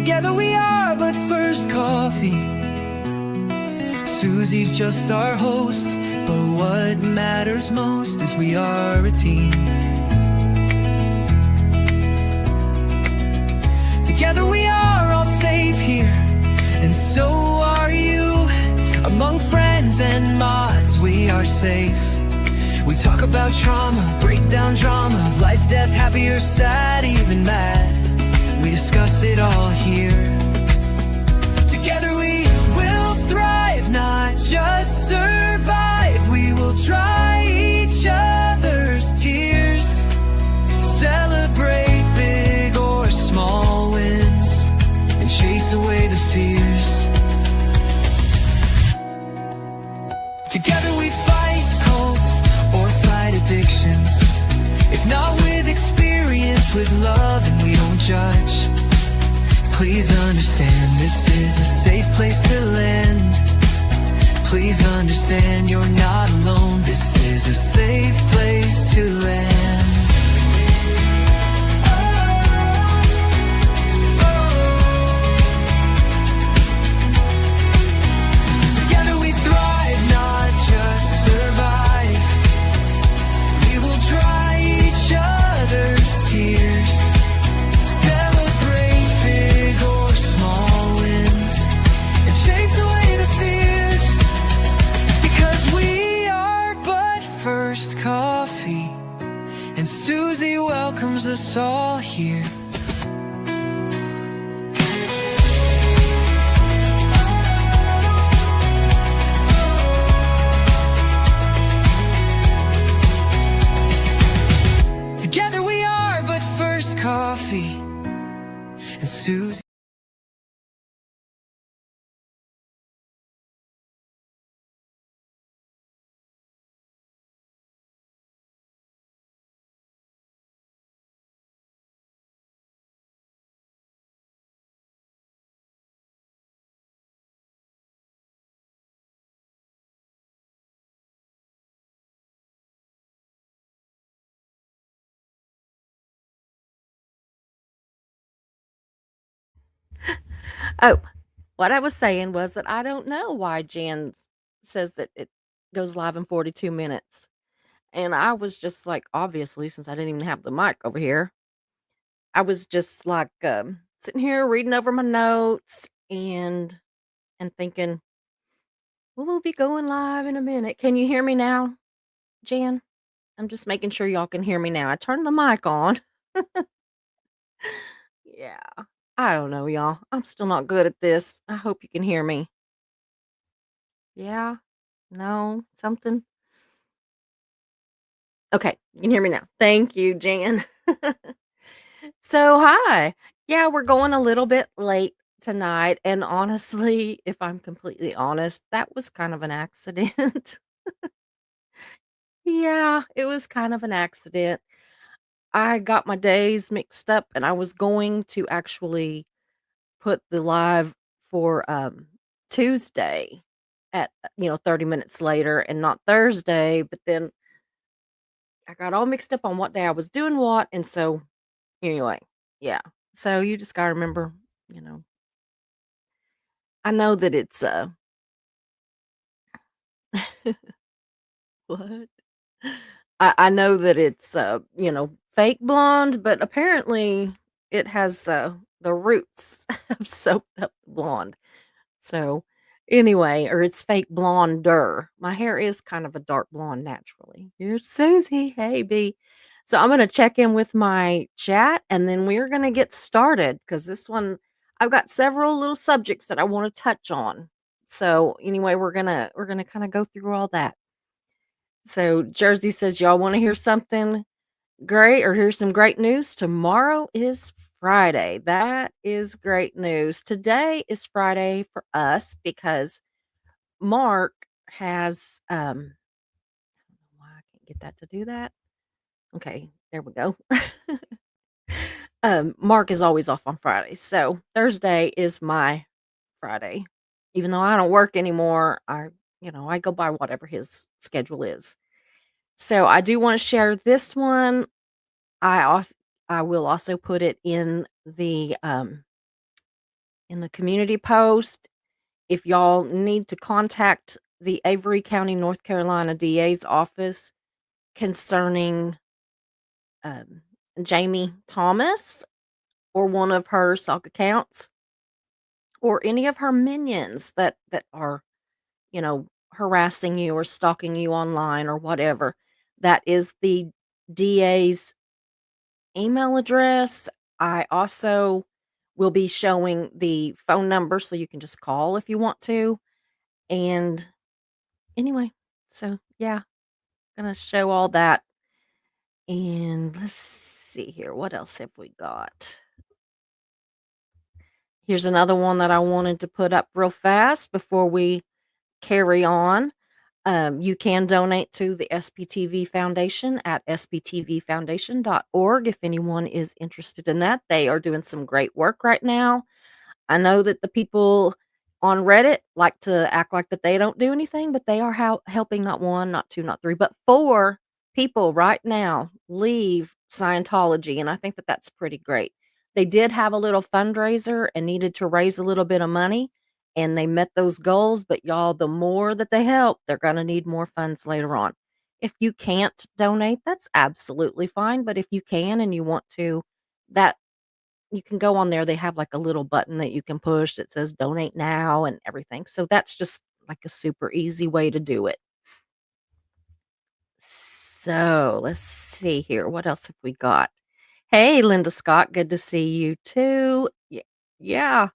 Together we are but first coffee. Susie's just our host, but what matters most is we are a team. Together we are all safe here, and so are you. Among friends and mods we are safe. We talk about trauma, break down drama of life, death, happy or sad, even mad. We discuss it all here. Together we will thrive, not just survive. We will dry each other's tears, celebrate big or small wins, and chase away the fears. Together we fight cults or fight addictions. If not with experience, with love, and we don't judge. Please understand, this is a safe place to land. Please understand, you're not alone. This is a safe place to land. Together we thrive, not just survive. We will dry each other's tears, celebrate big or small wins, and chase away the fears. Because we are but first coffee, and Susie welcomes us all here. Together we are but first coffee, and Susie. Oh, what I was saying was that I don't know why Jan says that it goes live in 42 minutes. And I was just like, obviously, since I didn't even have the mic over here, I was just like sitting here reading over my notes and thinking, we'll be going live in a minute. Can you hear me now, Jan? I'm just making sure y'all can hear me now. I turned the mic on. Yeah. I don't know, y'all. I'm still not good at this. I hope you can hear me. Yeah. No, something. Okay, you can hear me now. Thank you, Jan. So, hi. Yeah, we're going a little bit late tonight. And honestly, if I'm completely honest, that was kind of an accident. Yeah, it was kind of an accident. I got my days mixed up and I was going to actually put the live for Tuesday at 30 minutes later and not Thursday, but then I got all mixed up on what day I was doing what, and so anyway, yeah. So you just gotta remember, you know, I know that it's what? I know that it's fake blonde, but apparently it has the roots have soaked up the blonde. So anyway, or it's fake blonder. My hair is kind of a dark blonde naturally. Here's Susie. Hey B. So I'm gonna check in with my chat and then we're gonna get started because this one I've got several little subjects that I want to touch on. So anyway, we're gonna kind of go through all that. So Jersey says y'all want to hear something great or hear some great news. Tomorrow is Friday. That is great news. Today is Friday for us because Mark has I don't know why I can't get that to do that. Okay, there we go. Mark is always off on Fridays. So Thursday is my Friday. Even though I don't work anymore, I go by whatever his schedule is. So I do want to share this one. I also I will also put it in the in the community post. If y'all need to contact the Avery County, North Carolina DA's office concerning um, Jamie Thomas or one of her sock accounts or any of her minions that are, you know, harassing you or stalking you online or whatever, that is the DA's email address. I also will be showing the phone number so you can just call if you want to. And anyway, so yeah, gonna show all that. And let's see here. What else have we got? Here's another one that I wanted to put up real fast before we carry on. You can donate to the SPTV Foundation at sptvfoundation.org if anyone is interested in that. They are doing some great work right now. I know that the people on Reddit like to act like that they don't do anything, but they are helping not one, not two, not three, but four people right now leave Scientology, and I think that that's pretty great. They did have a little fundraiser and needed to raise a little bit of money, and they met those goals. But y'all, the more that they help, they're going to need more funds later on. If you can't donate, that's absolutely fine. But if you can and you want to, that you can go on there. They have like a little button that you can push that says donate now and everything. So that's just like a super easy way to do it. So let's see here. What else have we got? Hey, Linda Scott, good to see you too. Yeah.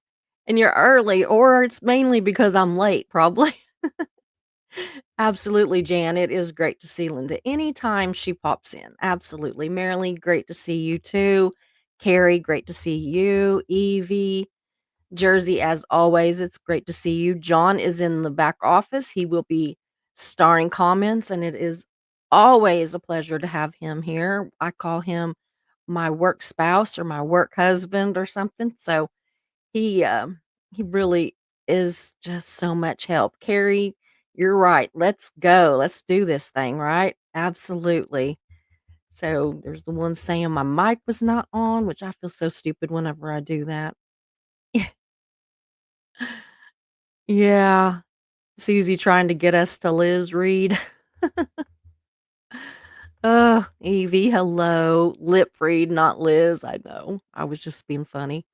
And you're early, or it's mainly because I'm late, probably. Absolutely, Jan. It is great to see Linda anytime she pops in. Absolutely. Marilyn, great to see you too. Carrie, great to see you. Evie, Jersey, as always, it's great to see you. John is in the back office. He will be starring comments, and it is always a pleasure to have him here. I call him my work spouse or my work husband or something. So he he really is just so much help. Carrie, you're right. Let's go. Let's do this thing, right? Absolutely. So there's the one saying my mic was not on, which I feel so stupid whenever I do that. Yeah. Susie trying to get us to Liz read. Oh, Evie, hello. Lip read, not Liz. I know. I was just being funny.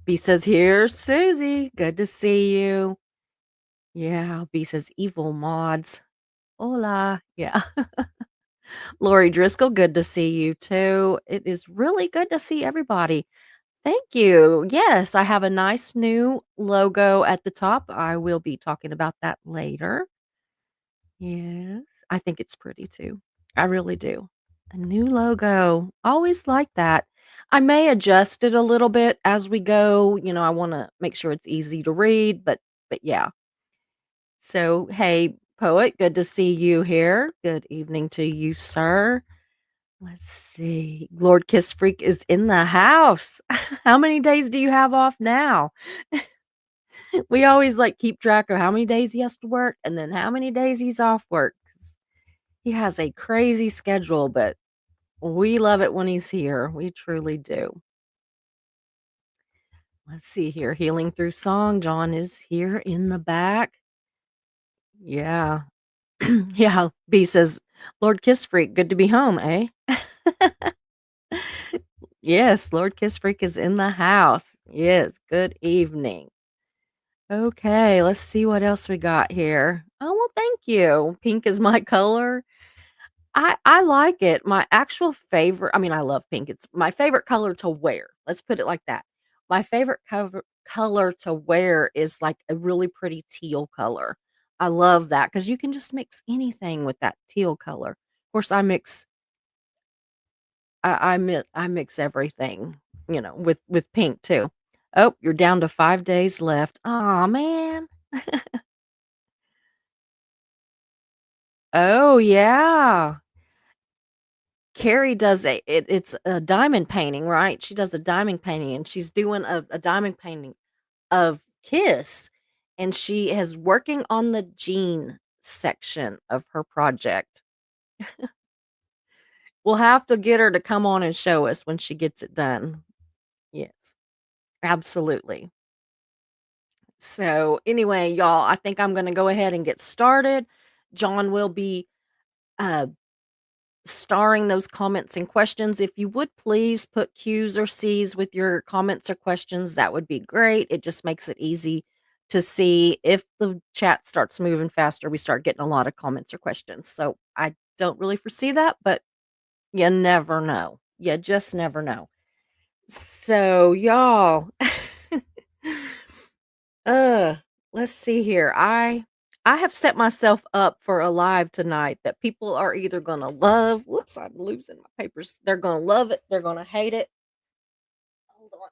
B says, here's Susie. Good to see you. Yeah. B says, evil mods. Hola. Yeah. Lori Driscoll, good to see you too. It is really good to see everybody. Thank you. Yes, I have a nice new logo at the top. I will be talking about that later. Yes, I think it's pretty too. I really do. A new logo. Always like that. I may adjust it a little bit as we go. I want to make sure it's easy to read, but yeah. So, hey, poet, good to see you here. Good evening to you, sir. Let's see. Lord Kiss Freak is in the house. How many days do you have off now? We always like keep track of how many days he has to work and then how many days he's off work. 'Cause he has a crazy schedule, but we love it when he's here. We truly do. Let's see here. Healing through song. John is here in the back. Yeah. Yeah. B says, Lord Kiss Freak, good to be home, eh? Yes, Lord Kiss Freak is in the house. Yes, good evening. Okay, let's see what else we got here. Oh, well, thank you. Pink is my color. I like it. My actual favorite, I mean, I love pink. It's my favorite color to wear. Let's put it like that. My favorite color to wear is like a really pretty teal color. I love that because you can just mix anything with that teal color. Of course, I mix everything, with pink too. Oh, you're down to 5 days left. Oh man. Oh, yeah. Carrie does it's a diamond painting, right? She does a diamond painting, and she's doing a diamond painting of Kiss, and she is working on the jean section of her project. We'll have to get her to come on and show us when she gets it done. Yes, absolutely. So, anyway, y'all, I think I'm gonna go ahead and get started. John will be, uh, starring those comments and questions. If you would please put Q's or C's with your comments or questions, that would be great. It just makes it easy to see if the chat starts moving faster, we start getting a lot of comments or questions. So, I don't really foresee that, but you never know. You just never know. So, y'all, uh, let's see here. I have set myself up for a live tonight that people are either gonna love. Whoops, I'm losing my papers. They're gonna love it. They're gonna hate it. Hold on.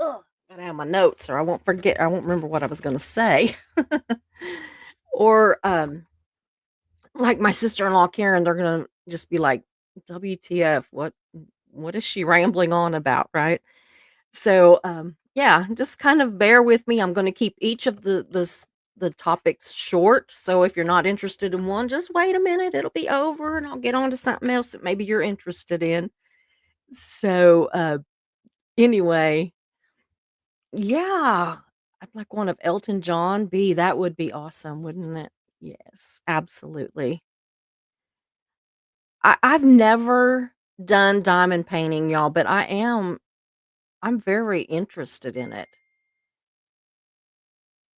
Ugh, gotta have my notes, or I won't forget. I won't remember what I was gonna say. Or like my sister-in-law Karen, they're gonna just be like, "WTF? What is she rambling on about?" Right? So, yeah, just kind of bear with me. I'm gonna keep each of the topics short. So if you're not interested in one, just wait a minute. It'll be over and I'll get on to something else that maybe you're interested in. So, anyway, yeah, I'd like one of Elton John B. That would be awesome, wouldn't it? Yes, absolutely. I've never done diamond painting, y'all, but I'm very interested in it.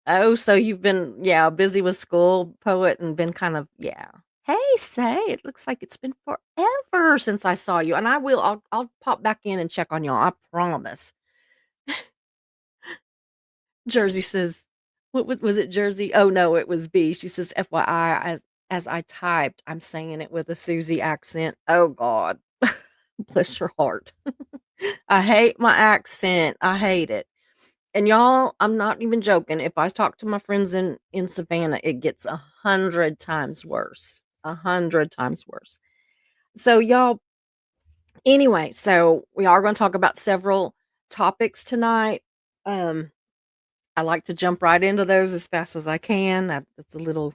Oh, so you've been, yeah, busy with school, poet, and been kind of, yeah. Hey, Say, it looks like it's been forever since I saw you, and I'll pop back in and check on y'all, I promise. Jersey says, what was it Jersey? Oh, no, it was B. She says, FYI, as I typed, I'm saying it with a Susie accent. Oh God. Bless your heart. I hate my accent. I hate it. And y'all, I'm not even joking. If I talk to my friends in Savannah, it gets 100 times worse. 100 times worse. So y'all, anyway, so we are going to talk about several topics tonight. Um, I like to jump right into those as fast as I can. That's a little,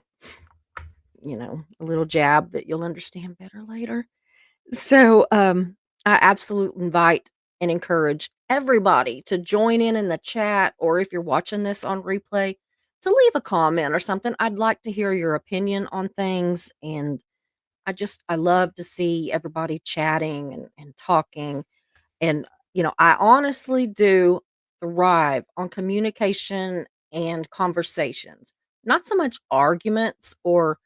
a little jab that you'll understand better later. So, I absolutely invite and encourage everybody to join in the chat, or if you're watching this on replay, to leave a comment or something. I'd like to hear your opinion on things, and I love to see everybody chatting and talking. And I honestly do thrive on communication and conversations, not so much arguments or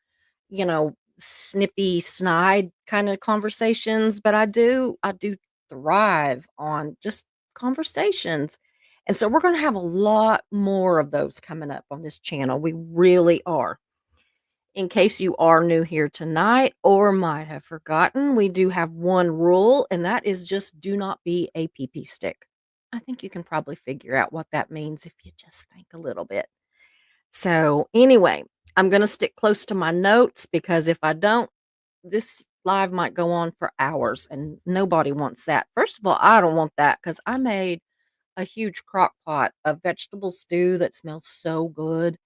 snippy snide kind of conversations, but I do thrive on just conversations. And so we're going to have a lot more of those coming up on this channel. We really are. In case you are new here tonight or might have forgotten, we do have one rule, and that is just do not be a pee stick. I think you can probably figure out what that means if you just think a little bit. So, anyway, I'm going to stick close to my notes because if I don't, this live might go on for hours and nobody wants that. First of all, I don't want that because I made a huge crock pot of vegetable stew that smells so good.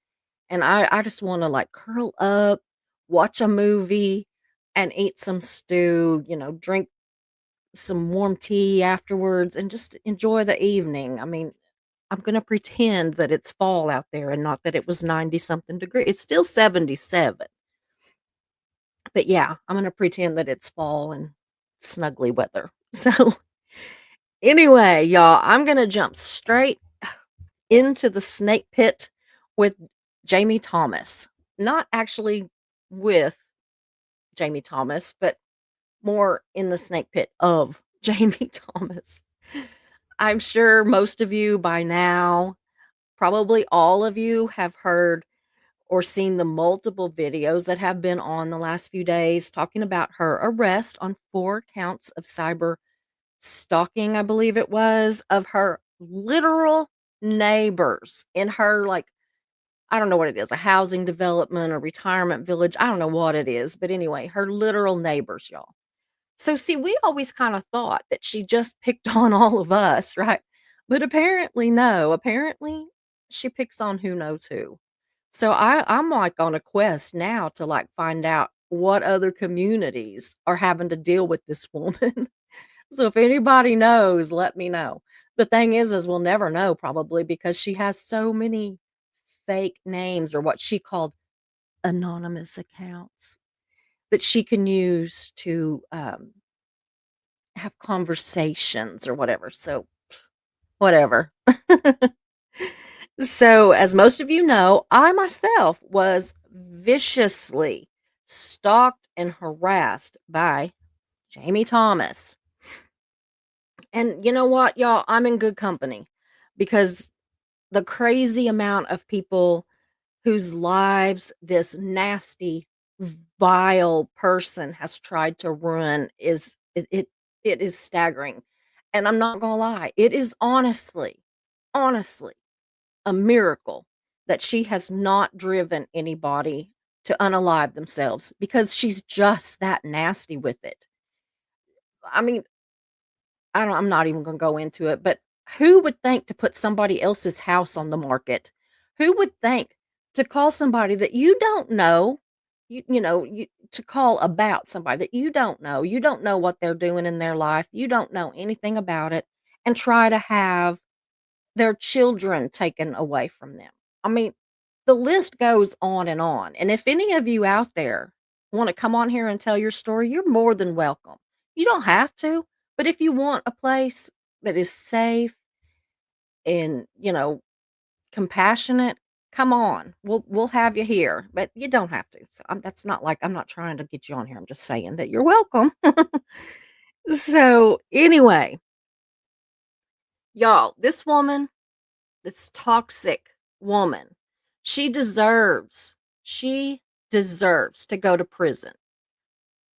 And I just want to like curl up, watch a movie, and eat some stew, drink some warm tea afterwards and just enjoy the evening. I mean, I'm gonna pretend that it's fall out there and not that it was 90 something degree. It's still 77. But yeah, I'm gonna pretend that it's fall and snuggly weather. So anyway, y'all, I'm gonna jump straight into the snake pit with Jamie Thomas. Not actually with Jamie Thomas, but more in the snake pit of Jamie Thomas. I'm sure most of you by now, probably all of you, have heard or seen the multiple videos that have been on the last few days talking about her arrest on 4 counts of cyber stalking, I believe it was, of her literal neighbors in her, like, I don't know what it is, a housing development, a retirement village. I don't know what it is, but anyway, her literal neighbors, y'all. So, see, we always kind of thought that she just picked on all of us, right? But apparently, no. Apparently, she picks on who knows who. So I'm like on a quest now to like find out what other communities are having to deal with this woman. So if anybody knows, let me know. The thing is we'll never know probably because she has so many fake names or what she called anonymous accounts that she can use to have conversations or whatever. So, whatever. So, as most of you know, I myself was viciously stalked and harassed by Jamie Thomas. And you know what, y'all? I'm in good company because the crazy amount of people whose lives this nasty, vile person has tried to ruin is it is staggering. And I'm not gonna lie, it is honestly a miracle that she has not driven anybody to unalive themselves because she's just that nasty with it. I mean, I'm not even gonna go into it, but who would think to put somebody else's house on the market? Who would think to call somebody that you don't know, you to call about somebody that you don't know what they're doing in their life, you don't know anything about it, and try to have their children taken away from them. I mean, the list goes on, and if any of you out there wanna come on here and tell your story, you're more than welcome. You don't have to, but if you want a place that is safe and, compassionate, come on. We'll have you here, but you don't have to. So, that's not like I'm not trying to get you on here, I'm just saying that you're welcome. So, anyway, y'all, this toxic woman, she deserves to go to prison.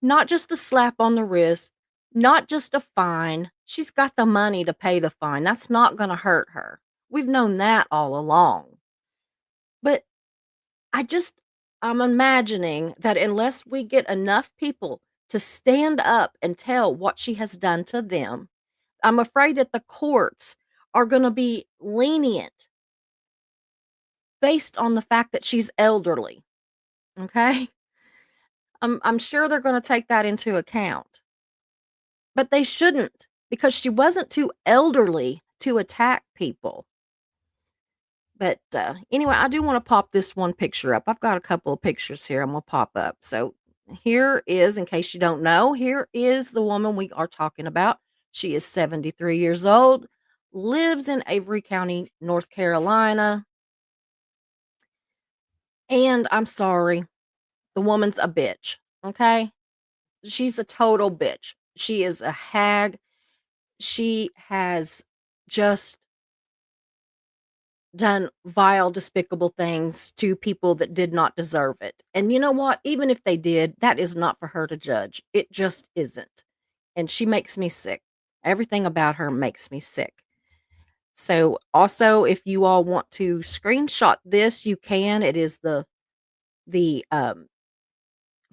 Not just a slap on the wrist, not just a fine. She's got the money to pay the fine. That's not going to hurt her. We've known that all along. But I just, I'm imagining that unless we get enough people to stand up and tell what she has done to them, I'm afraid that the courts are going to be lenient based on the fact that she's elderly. Okay. I'm sure they're going to take that into account. But they shouldn't, because she wasn't too elderly to attack people. But, anyway, I do wanna pop this one picture up. I've got a couple of pictures here I'm gonna pop up. So, here is, in case you don't know, here is the woman we are talking about. She is 73 years old, lives in Avery County, North Carolina, and I'm sorry, the woman's a bitch, okay? She's a total bitch. She is a hag. She has just done vile, despicable things to people that did not deserve it. And you know what? Even if they did, that is not for her to judge. It just isn't. And she makes me sick. Everything about her makes me sick. So, also, if you all want to screenshot this, you can. It is the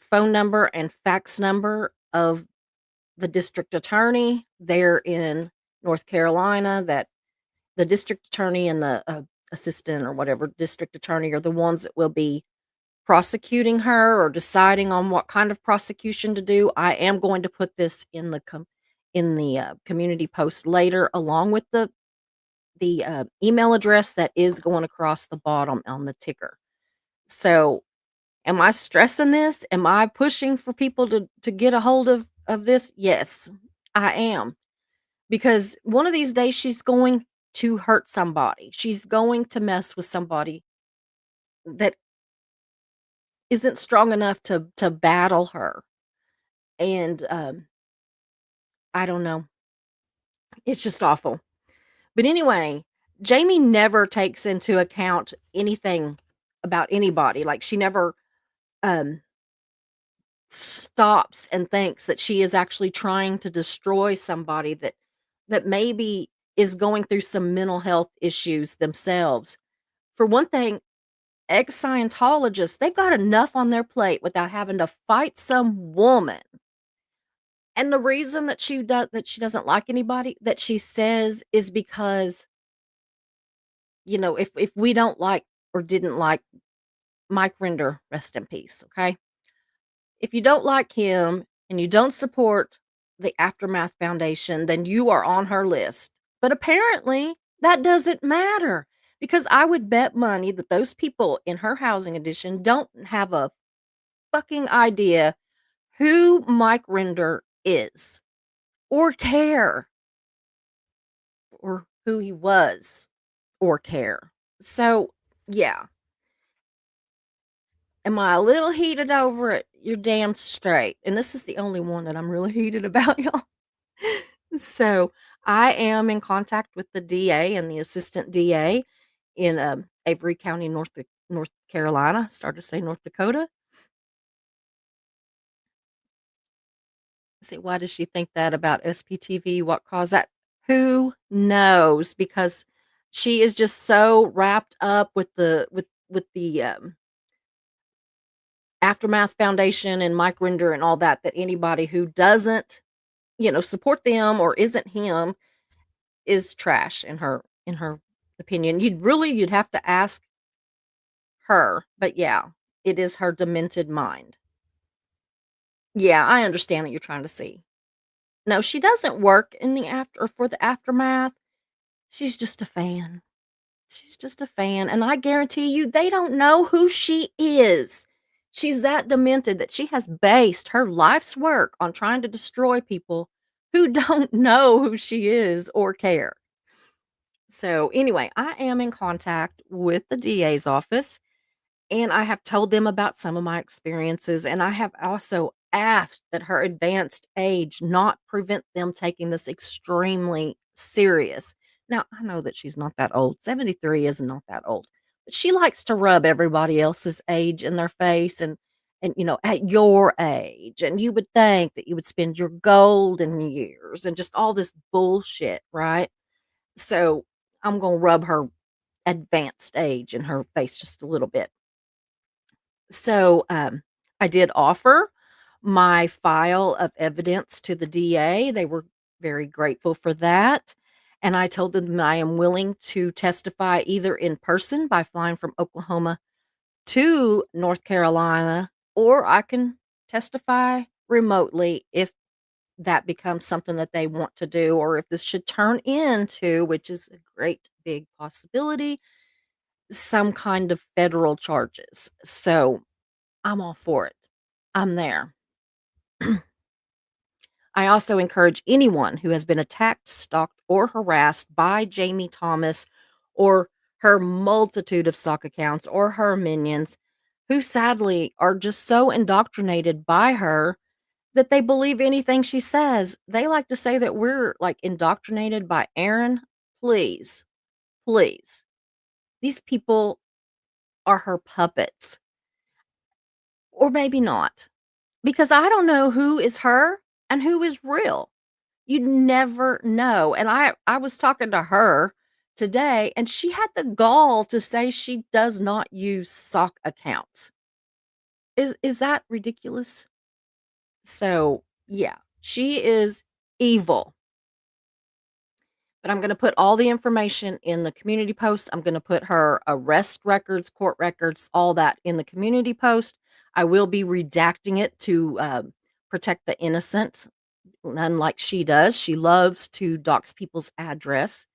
phone number and fax number of the district attorney there in North Carolina. That the district attorney and the assistant or whatever district attorney are the ones that will be prosecuting her or deciding on what kind of prosecution to do. I am going to put this in the community post later, along with the email address that is going across the bottom on the ticker. So, am I stressing this? Am I pushing for people to get a hold of this? Yes, I am. Because one of these days she's going to hurt somebody. She's going to mess with somebody that isn't strong enough to battle her. And I don't know. It's just awful. But anyway, Jamie never takes into account anything about anybody. Like, she never um stops and thinks that she is actually trying to destroy somebody that maybe is going through some mental health issues themselves. For one thing, ex-Scientologists, they've got enough on their plate without having to fight some woman. And the reason that she doesn't like anybody that she says is because, if we don't like or didn't like Mike Rinder, rest in peace, okay? If you don't like him and you don't support the Aftermath Foundation, then you are on her list. But apparently, that doesn't matter because I would bet money that those people in her housing addition don't have a fucking idea who Mike Render is or care or who he was or care. So, yeah. Am I a little heated over it? You're damn straight. And this is the only one that I'm really heated about, y'all. So, I am in contact with the DA and the assistant DA in Avery County, North Carolina. Started to say North Dakota. See, why does she think that about SPTV? What caused that? Who knows? Because she is just so wrapped up with the Aftermath Foundation and Mike Rinder and all that, that anybody who doesn't, support them or isn't him is trash in her opinion. You'd have to ask her, but yeah, it is her demented mind. Yeah, I understand that you're trying to see. No, she doesn't work in the after or for the Aftermath. She's just a fan. She's just a fan, and I guarantee you they don't know who she is. She's that demented that she has based her life's work on trying to destroy people who don't know who she is or care. So, anyway, I am in contact with the DA's office, and I have told them about some of my experiences, and I have also asked that her advanced age not prevent them taking this extremely serious. Now, I know that she's not that old. 73 is not that old. But she likes to rub everybody else's age in their face and at your age, and you would think that you would spend your golden years and just all this bullshit, right? So, I'm going to rub her advanced age in her face just a little bit. So, I did offer my file of evidence to the DA. They were very grateful for that. And I told them I am willing to testify either in person by flying from Oklahoma to North Carolina, or I can testify remotely if that becomes something that they want to do, or if this should turn into, which is a great big possibility, some kind of federal charges. So, I'm all for it. I'm there. I also encourage anyone who has been attacked, stalked, or harassed by Jamie Thomas or her multitude of sock accounts or her minions who sadly are just so indoctrinated by her that they believe anything she says. They like to say that we're like indoctrinated by Aaron. Please, please. These people are her puppets. Or maybe not. Because I don't know who is her and who is real. You never know. And I was talking to her today, and she had the gall to say she does not use sock accounts. Is that ridiculous? So, yeah, she is evil. But I'm gonna put all the information in the community post. I'm gonna put her arrest records, court records, all that in the community post. I will be redacting it to protect the innocent, unlike she does. She loves to dox people's address.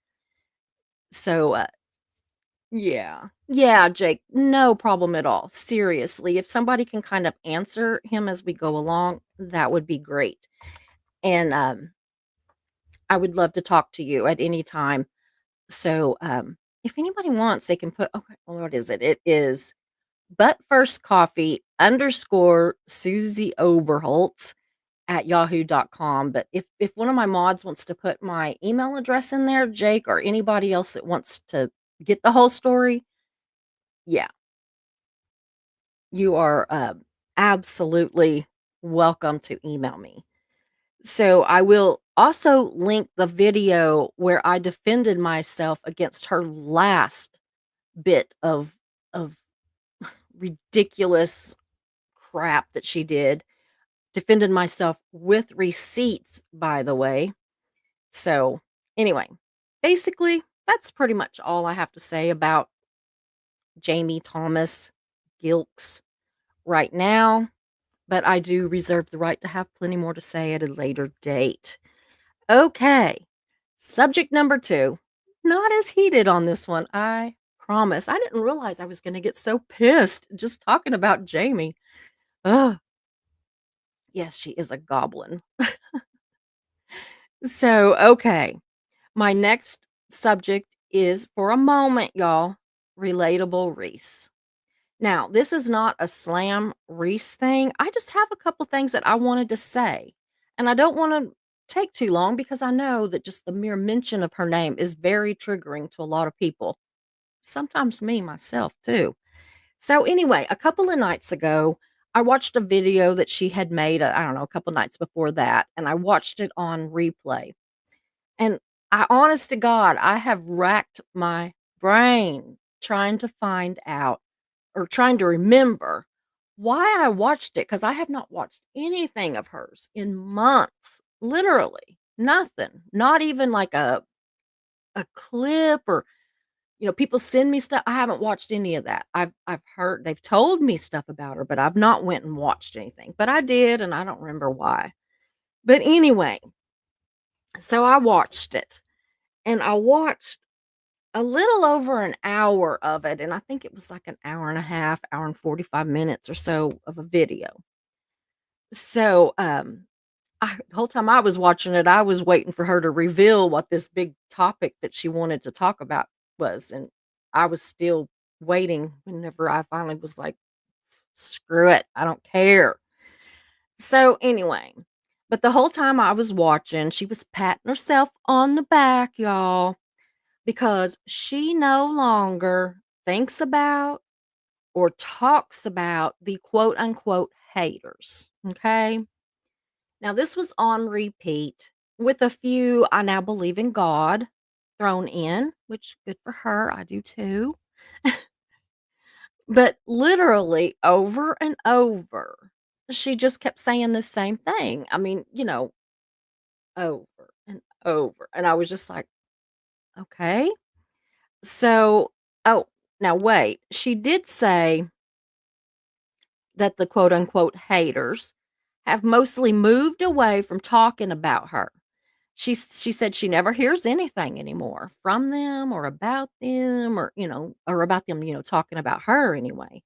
So, yeah. Yeah, Jake, no problem at all. Seriously, if somebody can kind of answer him as we go along, that would be great. And I would love to talk to you at any time. So, if anybody wants, they can put, okay, well, what is it? It is but first coffee underscore Susie Oberholtz at yahoo.com. But if one of my mods wants to put my email address in there, Jake, or anybody else that wants to get the whole story, yeah, you are absolutely welcome to email me. So I will also link the video where I defended myself against her last bit of ridiculous crap that she did. Defended myself with receipts, by the way. So, anyway, basically, that's pretty much all I have to say about Jamie Thomas Gilks right now, but I do reserve the right to have plenty more to say at a later date. Okay, subject number 2. Not as heated on this one, I promise. I didn't realize I was gonna get so pissed just talking about Jamie. Ugh. Yes, she is a goblin. So, okay. My next subject is, for a moment, y'all, relatable Reese. Now, this is not a slam Reese thing. I just have a couple things that I wanted to say. And I don't want to take too long because I know that just the mere mention of her name is very triggering to a lot of people. Sometimes me myself too. So anyway, a couple of nights ago, I watched a video that she had made, I don't know, a couple nights before that, and I watched it on replay. And I honest to God, I have racked my brain trying to find out or trying to remember why I watched it, because I have not watched anything of hers in months. Literally nothing. Not even like a clip, or people send me stuff. I haven't watched any of that. I've heard they've told me stuff about her, but I've not went and watched anything. But I did, and I don't remember why. But anyway, so I watched it, and I watched a little over an hour of it, and I think it was like an hour and a half, hour and 45 minutes or so of a video. So, the whole time I was watching it, I was waiting for her to reveal what this big topic that she wanted to talk about was, and I was still waiting whenever I finally was like, "Screw it, I don't care." So, anyway, but the whole time I was watching, she was patting herself on the back, y'all, because she no longer thinks about or talks about the quote unquote haters. Okay. Now, this was on repeat with a few "I now believe in God" thrown in, which good for her. I do too. But literally over and over, she just kept saying the same thing. I mean, over and over. And I was just like, okay. So, oh, now wait. She did say that the quote unquote haters have mostly moved away from talking about her. She said she never hears anything anymore from them or about them, or about them, talking about her anyway.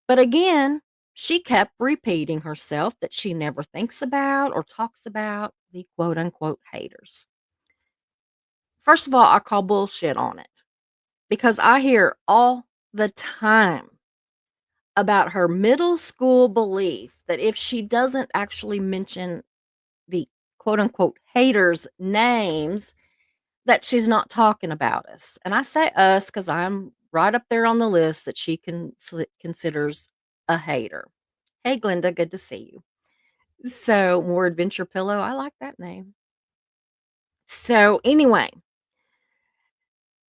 But again, she kept repeating herself that she never thinks about or talks about the quote unquote haters. First of all, I call bullshit on it because I hear all the time about her middle school belief that if she doesn't actually mention the quote unquote haters' names, that she's not talking about us. And I say us because I'm right up there on the list that she considers a hater. Hey, Glenda, good to see you. So, More Adventure Pillow, I like that name. So, anyway,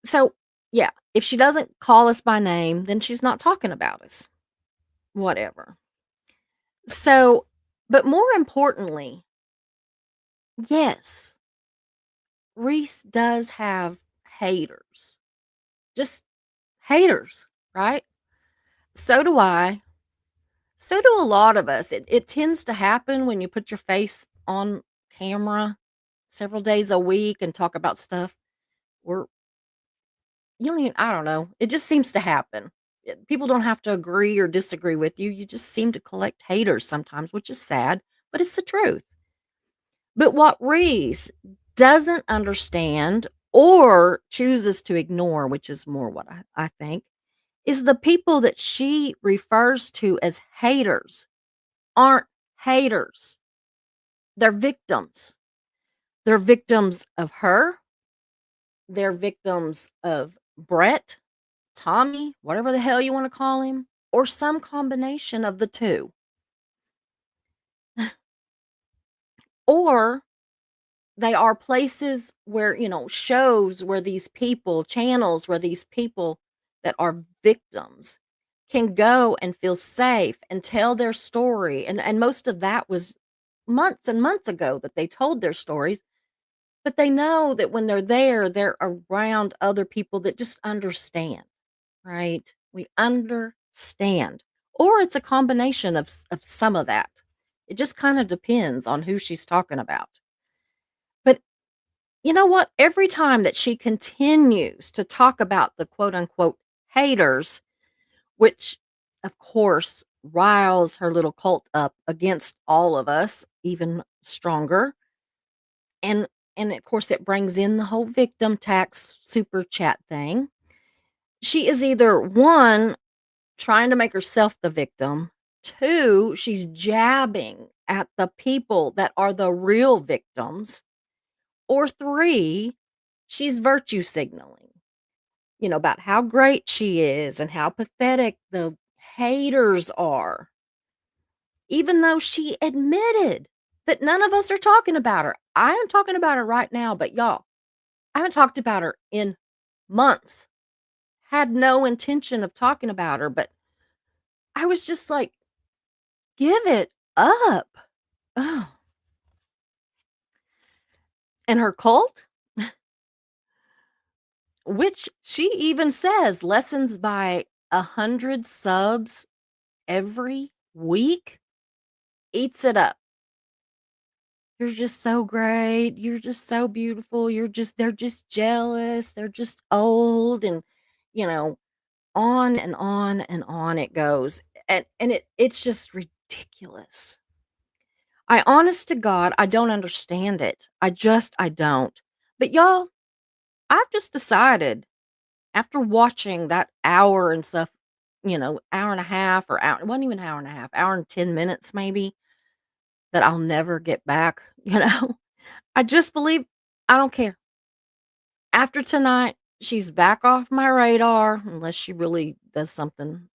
so yeah, if she doesn't call us by name, then she's not talking about us. Whatever. So, but more importantly, yes, Reese does have haters. Just haters, right? So do I. So do a lot of us. It tends to happen when you put your face on camera several days a week and talk about stuff where you don't even, I don't know. It just seems to happen. People don't have to agree or disagree with you. You just seem to collect haters sometimes, which is sad, but it's the truth. But what Reese doesn't understand or chooses to ignore, which is more what I think, is the people that she refers to as haters aren't haters. They're victims. They're victims of her. They're victims of Brett, Tommy, whatever the hell you want to call him, or some combination of the two. Or they are places where, shows where these people, channels where these people that are victims can go and feel safe and tell their story. And most of that was months and months ago that they told their stories. But they know that when they're there, they're around other people that just understand, right? We understand. Or it's a combination of some of that. It just kind of depends on who she's talking about. But you know what? Every time that she continues to talk about the quote unquote haters, which of course riles her little cult up against all of us even stronger. And and of course it brings in the whole victim tax super chat thing. She is either one trying to make herself the victim, two, she's jabbing at the people that are the real victims, or three, she's virtue signaling, about how great she is and how pathetic the haters are, even though she admitted that none of us are talking about her. I am talking about her right now, but y'all, I haven't talked about her in months. Had no intention of talking about her, but I was just like, give it up. Oh. And her cult, which she even says lessens by 100 subs every week, eats it up. You're just so great. You're just so beautiful. They're just jealous. They're just old and, you know, on and on and on it goes. And it's just ridiculous. I honest to God, I don't understand it. I don't. But y'all, I've just decided after watching that hour and stuff, hour and a half or hour, it wasn't even an hour and a half, hour and 10 minutes maybe, that I'll never get back, I just believe I don't care. After tonight, she's back off my radar unless she really does something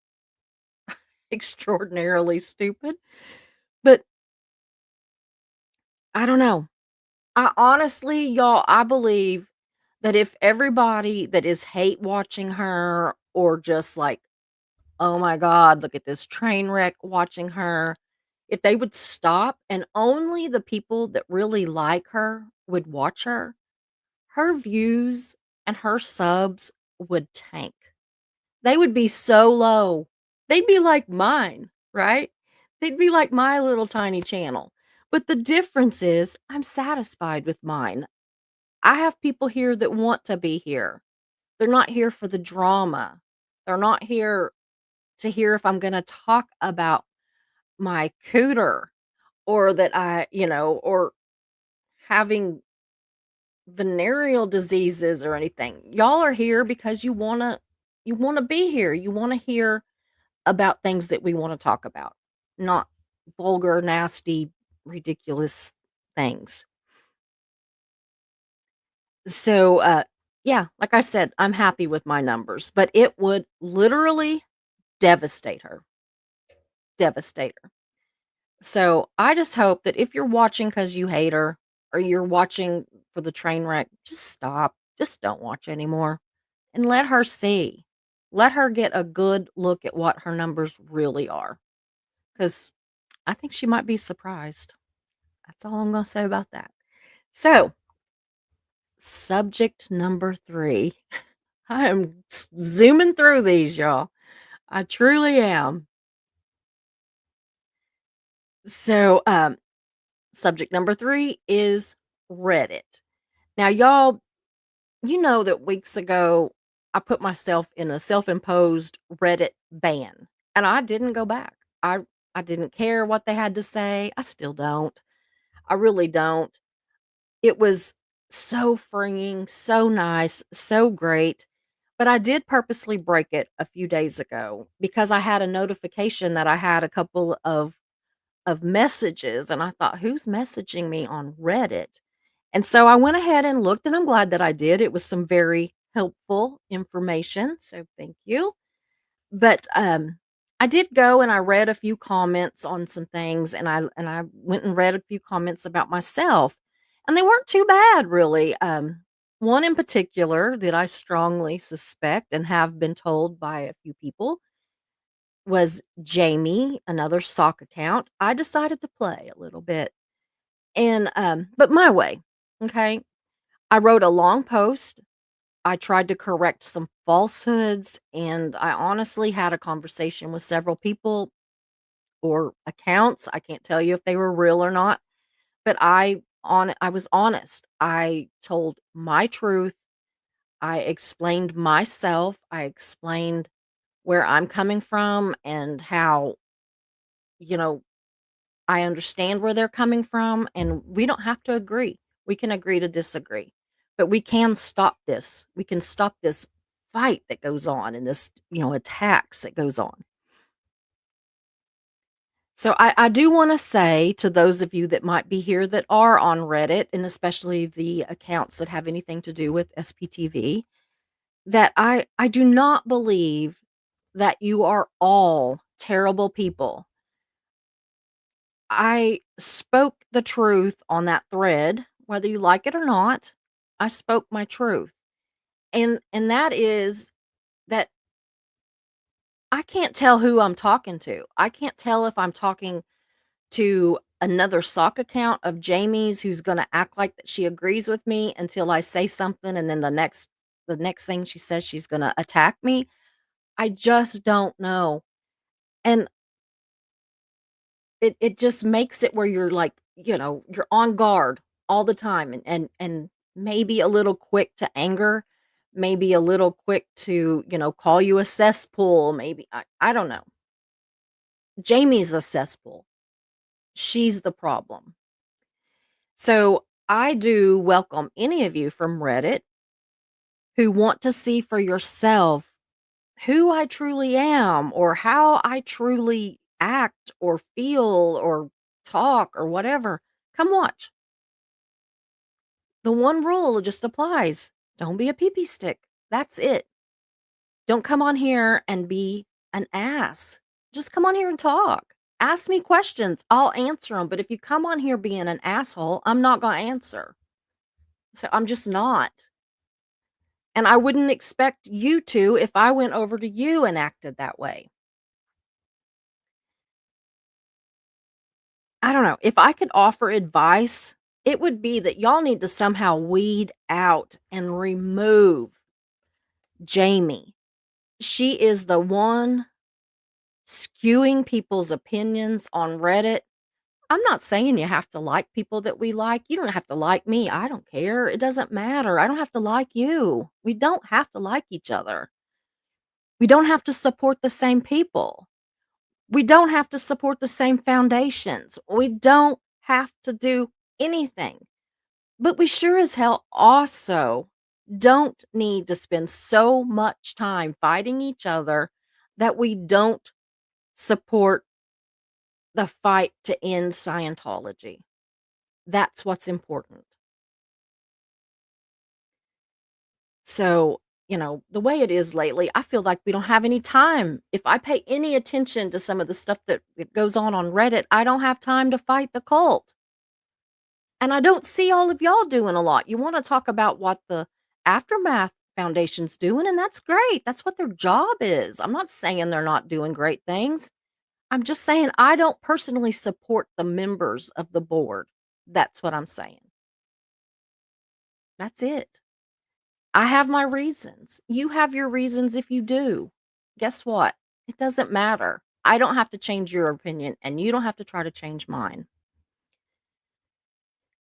extraordinarily stupid. But I don't know. I honestly, y'all, I believe that if everybody that is hate watching her or just like, oh my God, look at this train wreck watching her, if they would stop and only the people that really like her would watch her, her views and her subs would tank. They would be so low. They'd be like mine, right? They'd be like my little tiny channel. But the difference is I'm satisfied with mine. I have people here that want to be here. They're not here for the drama. They're not here to hear if I'm going to talk about my cooter or that or having venereal diseases or anything. Y'all are here because you want to be here. You want to hear about things that we want to talk about, not vulgar, nasty, ridiculous things. So yeah, like I said, I'm happy with my numbers, but it would literally devastate her. Devastate her. So I just hope that if you're watching because you hate her or you're watching for the train wreck, just stop. Just don't watch anymore and let her see. Let her get a good look at what her numbers really are. Because I think she might be surprised. That's all I'm going to say about that. So, subject number 3. I am zooming through these, y'all. I truly am. So, subject number 3 is Reddit. Now, y'all, you know that weeks ago I put myself in a self-imposed Reddit ban, and I didn't go back. I didn't care what they had to say. I still don't. I really don't. It was so freeing, so nice, so great. But I did purposely break it a few days ago because I had a notification that I had a couple of messages and I thought, who's messaging me on Reddit? And so I went ahead and looked and I'm glad that I did. It was some very helpful information. So thank you. But I did go and I read a few comments on some things and I went and read a few comments about myself. And they weren't too bad really. One in particular that I strongly suspect and have been told by a few people was Jamie, another sock account. I decided to play a little bit and but my way. Okay. I wrote a long post. I tried to correct some falsehoods, and I honestly had a conversation with several people or accounts. I can't tell you if they were real or not, but I I was honest. I told my truth. I explained myself. I explained where I'm coming from and how, you know, I understand where they're coming from, and we don't have to agree. We can agree to disagree, but we can stop this. We can stop this fight that goes on and this, attacks that goes on. So I do want to say to those of you that might be here that are on Reddit, and especially the accounts that have anything to do with SPTV, that I do not believe that you are all terrible people. I spoke the truth on that thread, whether you like it or not. I spoke my truth. And that is that I can't tell who I'm talking to. I can't tell if I'm talking to another sock account of Jamie's who's going to act like that she agrees with me until I say something, and then the next thing she says she's going to attack me. I just don't know. And it just makes it where you're like, you're on guard all the time, and maybe a little quick to anger, maybe a little quick to, call you a cesspool, maybe I don't know. Jamie's a cesspool. She's the problem. So I do welcome any of you from Reddit who want to see for yourself who I truly am or how I truly act or feel or talk or whatever. Come watch. The one rule just applies. Don't be a pee stick. That's it. Don't come on here and be an ass. Just come on here and talk. Ask me questions. I'll answer them. But if you come on here being an asshole, I'm not going to answer. So I'm just not. And I wouldn't expect you to if I went over to you and acted that way. I don't know. If I could offer advice, it would be that y'all need to somehow weed out and remove Jamie. She is the one skewing people's opinions on Reddit. I'm not saying you have to like people that we like. You don't have to like me. I don't care. It doesn't matter. I don't have to like you. We don't have to like each other. We don't have to support the same people. We don't have to support the same foundations. We don't have to do anything. But we sure as hell also don't need to spend so much time fighting each other that we don't support the fight to end Scientology. That's what's important. So, the way it is lately, I feel like we don't have any time. If I pay any attention to some of the stuff that goes on Reddit, I don't have time to fight the cult. And I don't see all of y'all doing a lot. You want to talk about what the Aftermath Foundation's doing, and that's great. That's what their job is. I'm not saying they're not doing great things. I'm just saying I don't personally support the members of the board. That's what I'm saying. That's it. I have my reasons. You have your reasons if you do. Guess what? It doesn't matter. I don't have to change your opinion, and you don't have to try to change mine.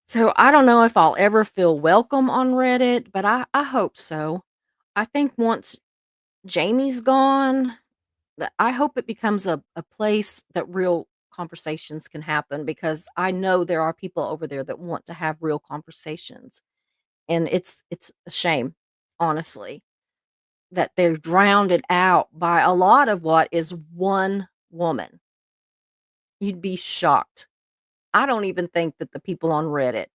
So I don't know if I'll ever feel welcome on Reddit, but I hope so. I think once Jamie's gone, that I hope it becomes a place that real conversations can happen, because I know there are people over there that want to have real conversations. And it's a shame, honestly, that they're drowned it out by a lot of what is one woman. You'd be shocked. I don't even think that the people on Reddit,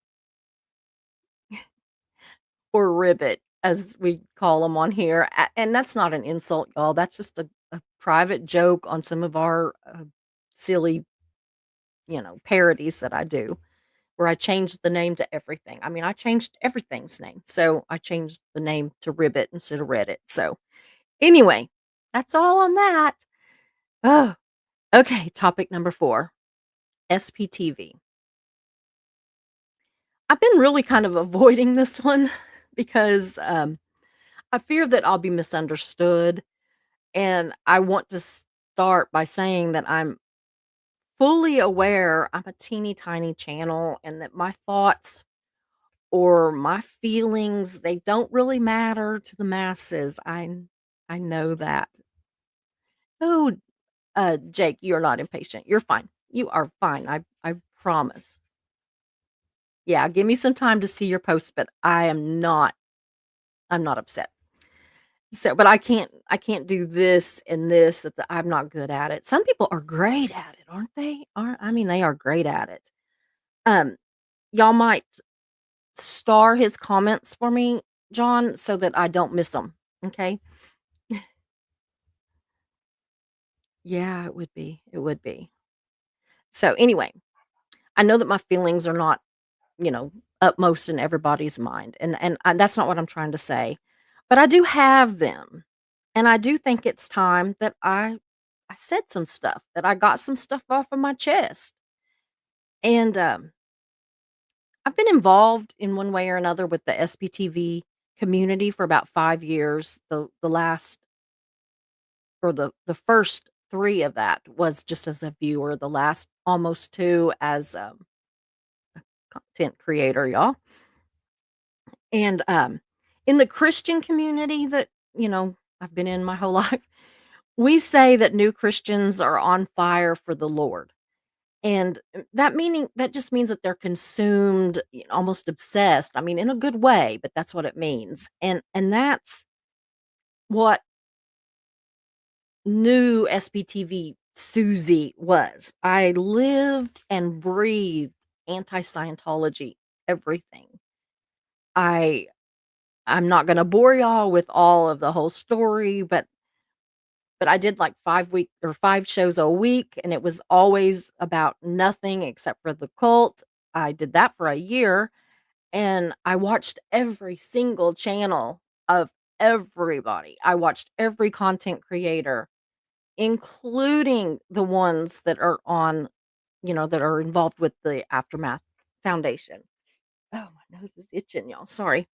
or Ribbit, as we call them on here, and that's not an insult, y'all. That's just a private joke on some of our silly, parodies that I do, where I changed the name to everything. I mean, I changed everything's name. So I changed the name to Ribbit instead of Reddit. So anyway, that's all on that. Oh, okay. Topic number 4, SPTV. I've been really kind of avoiding this one because I fear that I'll be misunderstood. And I want to start by saying that I'm fully aware I'm a teeny tiny channel and that my thoughts or my feelings, they don't really matter to the masses. I know that. Oh, Jake, you're not impatient. You're fine. You are fine. I promise. Yeah, give me some time to see your post, but I'm not upset. So, but I can't do this and this. I'm not good at it. Some people are great at it, aren't they? I mean, they are great at it. Um, y'all might star his comments for me, John, so that I don't miss them. Okay? Yeah, it would be. It would be. So anyway, I know that my feelings are not, you know, upmost in everybody's mind, and that's not what I'm trying to say. But I do have them, and I do think it's time that I said some stuff, that I got some stuff off of my chest. And I've been involved in one way or another with the SPTV community for about 5 years. The last or the first 3 of that was just as a viewer, the last almost 2 as, content creator, y'all. And, in the Christian community that, I've been in my whole life, we say that new Christians are on fire for the Lord. And, that just means that they're consumed, almost obsessed. I mean, in a good way, but that's what it means. And that's what new SPTV Susie was. I lived and breathed anti-Scientology everything. I I'm not gonna bore y'all with all of the whole story, but I did like 5 shows a week, and it was always about nothing except for the cult. I did that for a year, and I watched every single channel of everybody. I watched every content creator, including the ones that are on, that are involved with the Aftermath Foundation. Oh, my nose is itching, y'all. Sorry.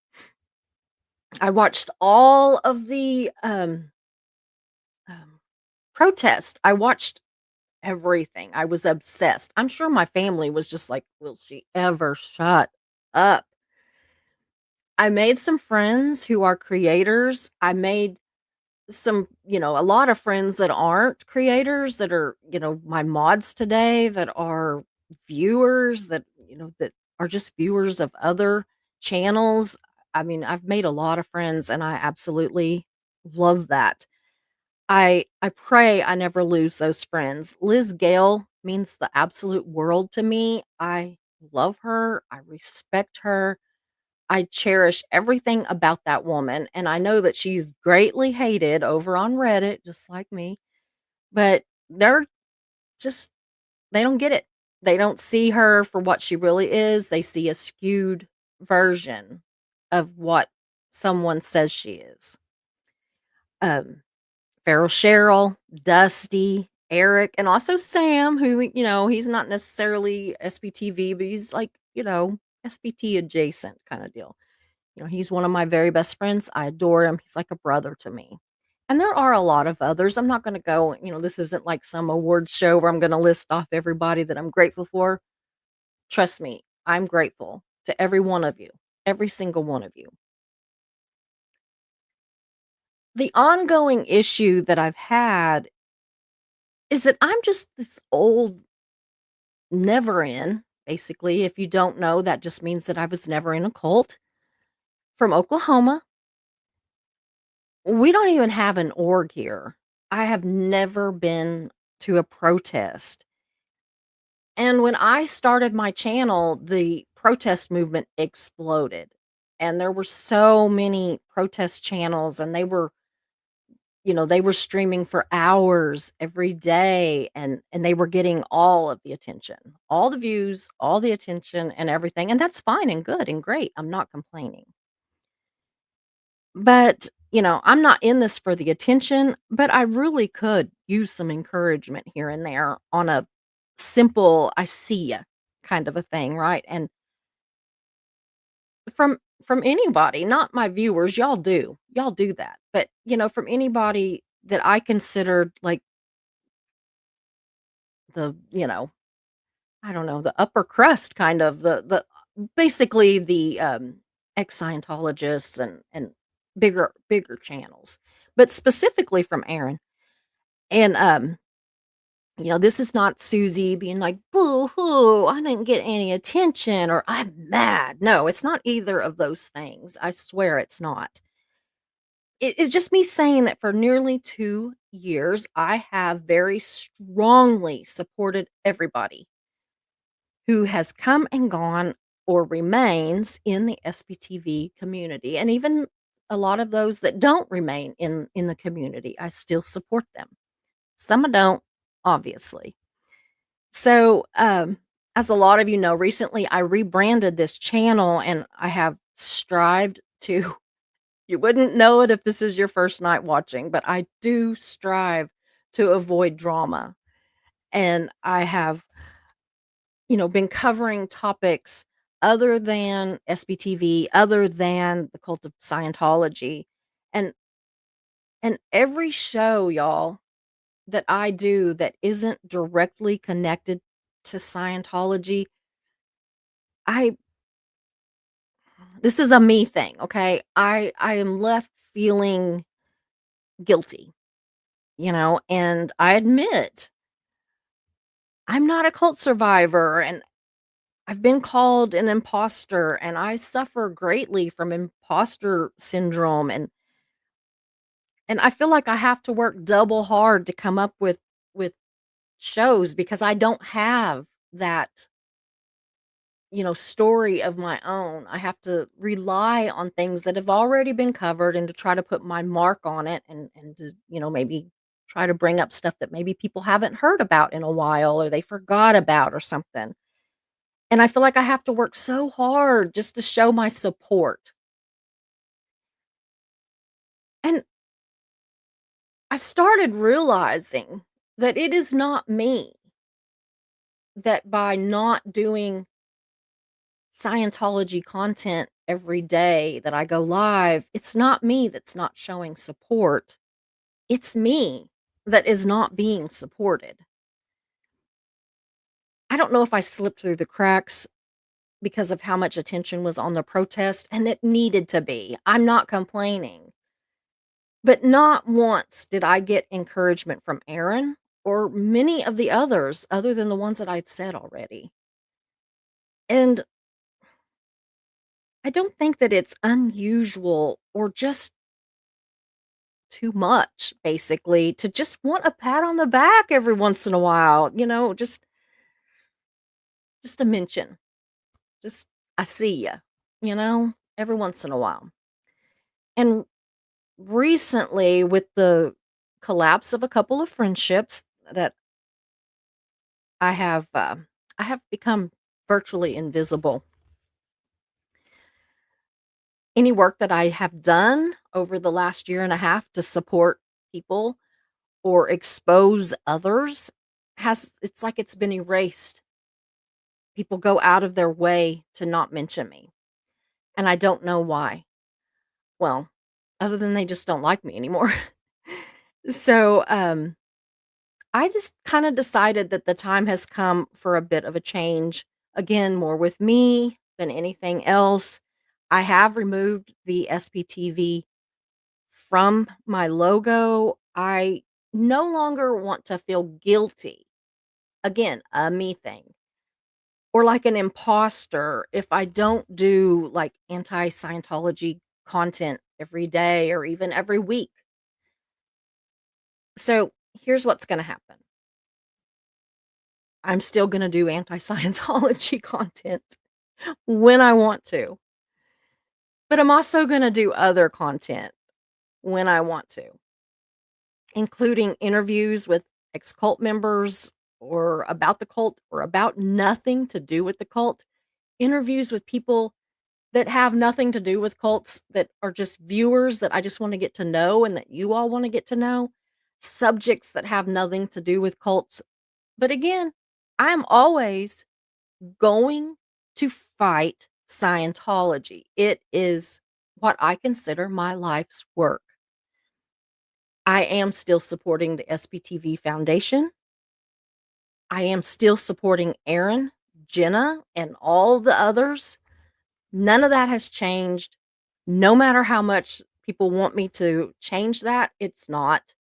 I watched all of the um, protest. I watched everything. I was obsessed. I'm sure my family was just like, "Will she ever shut up?" I made some friends who are creators. I made a lot of friends that aren't creators that are, my mods today that are viewers that are just viewers of other channels. I mean, I've made a lot of friends and I absolutely love that. I pray I never lose those friends. Liz Gale means the absolute world to me. I love her. I respect her. I cherish everything about that woman, and I know that she's greatly hated over on Reddit, just like me, but they're just they don't get it. They don't see her for what she really is. They see a skewed version of what someone says she is. Um Farrell Cheryl, Dusty, Eric, and also Sam, who, he's not necessarily SPTV, but he's like, SPT adjacent kind of deal. He's one of my very best friends. I adore him. He's like a brother to me. And there are a lot of others. I'm not going to go, this isn't like some award show where I'm going to list off everybody that I'm grateful for. Trust me, I'm grateful to every one of you, every single one of you. The ongoing issue that I've had is that I'm just this old never in. Basically, if you don't know, that just means that I was never in a cult from Oklahoma. We don't even have an org here. I have never been to a protest. And when I started my channel, the protest movement exploded. And there were so many protest channels and they were streaming for hours every day and they were getting all of the attention, all the views, all the attention and everything. And that's fine and good and great. I'm not complaining. But, I'm not in this for the attention, but I really could use some encouragement here and there on a simple I see ya kind of a thing, right? And from anybody, not my viewers, y'all do. Y'all do that. But, from anybody that I considered like the I don't know, the upper crust kind of the basically the, ex-Scientologists and bigger channels, but specifically from Aaron. And, this is not Susie being like, "Boo-hoo, I didn't get any attention," or "I'm mad." No, it's not either of those things. I swear it's not. It's just me saying that for nearly 2 years, I have very strongly supported everybody who has come and gone or remains in the SPTV community, and even a lot of those that don't remain in the community, I still support them. Some I don't, obviously. So, as a lot of you know, recently I rebranded this channel and I have strived to you wouldn't know it if this is your first night watching, but I do strive to avoid drama. And I have, been covering topics other than SBTV, other than the cult of Scientology. And every show, y'all, that I do that isn't directly connected to Scientology, I this is a me thing, okay? I am left feeling guilty, and I admit I'm not a cult survivor and I've been called an imposter and I suffer greatly from imposter syndrome and I feel like I have to work double hard to come up with shows because I don't have that story of my own. I have to rely on things that have already been covered and to try to put my mark on it and to, maybe try to bring up stuff that maybe people haven't heard about in a while or they forgot about or something. And I feel like I have to work so hard just to show my support. And I started realizing that it is not me that by not doing Scientology content every day that I go live, it's not me that's not showing support. It's me that is not being supported. I don't know if I slipped through the cracks because of how much attention was on the protest, and it needed to be. I'm not complaining. But not once did I get encouragement from Aaron or many of the others other than the ones that I'd said already. And I don't think that it's unusual or just too much, basically, to just want a pat on the back every once in a while, just a mention. Just I see ya, every once in a while. And recently with the collapse of a couple of friendships that I have become virtually invisible. Any work that I have done over the last year and a half to support people or expose others it's like it's been erased. People go out of their way to not mention me, and I don't know why. Well, other than they just don't like me anymore. So, I just kind of decided that the time has come for a bit of a change. Again, more with me than anything else. I have removed the SPTV from my logo. I no longer want to feel guilty. Again, a me thing. Or like an imposter if I don't do like anti Scientology content every day or even every week. So here's what's going to happen. I'm still gonna do anti-Scientology content when I want to, but I'm also gonna do other content when I want to, including interviews with ex-cult members or about the cult or about nothing to do with the cult, interviews with people that have nothing to do with cults that are just viewers that I just wanna get to know and that you all wanna get to know, subjects that have nothing to do with cults. But again, I'm always going to fight Scientology. It is what I consider my life's work. I am still supporting the SPTV Foundation. I am still supporting Aaron, Jenna, and all the others. None of that has changed. No matter how much people want me to change that, it's not.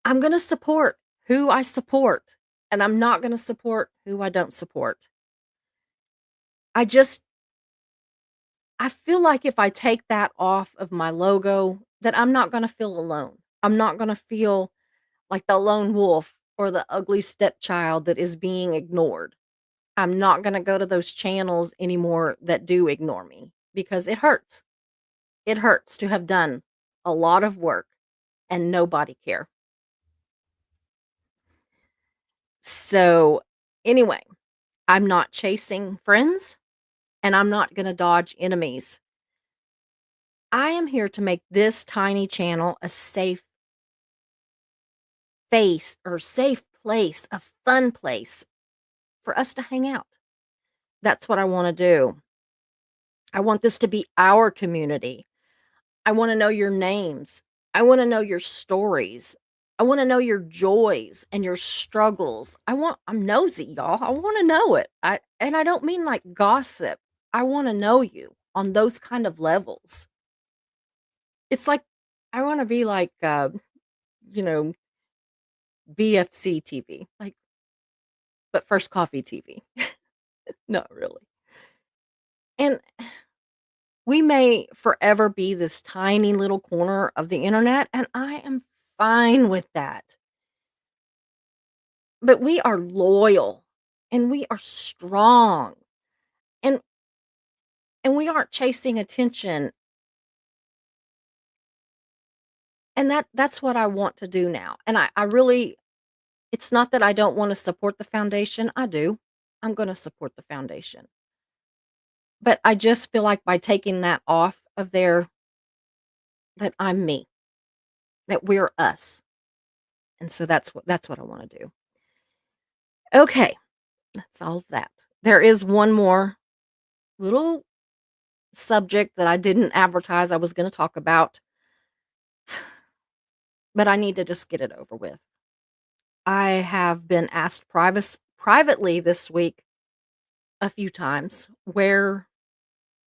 I'm going to support who I support, and I'm not going to support who I don't support. I just I feel like if I take that off of my logo, that I'm not going to feel alone. I'm not going to feel like the lone wolf or the ugly stepchild that is being ignored. I'm not going to go to those channels anymore that do ignore me because it hurts. It hurts to have done a lot of work and nobody care. So, anyway, I'm not chasing friends and I'm not going to dodge enemies. I am here to make this tiny channel a safe place, a fun place for us to hang out. That's what I want to do. I want this to be our community. I want to know your names. I want to know your stories. I want to know your joys and your struggles. I'm nosy, y'all. I want to know it. And I don't mean like gossip. I want to know you on those kind of levels. It's like I want to be like you know, BFC TV. Like but first coffee TV. Not really. And we may forever be this tiny little corner of the internet and I am fine with that. But we are loyal and we are strong and we aren't chasing attention. And that's what I want to do now. And I really it's not that I don't want to support the foundation. I do. I'm going to support the foundation. But I just feel like by taking that off of there that I'm me, that we're us. And so that's what I want to do. Okay. That's all of that. There is one more little subject that I didn't advertise I was going to talk about, but I need to just get it over with. I have been asked privately this week a few times where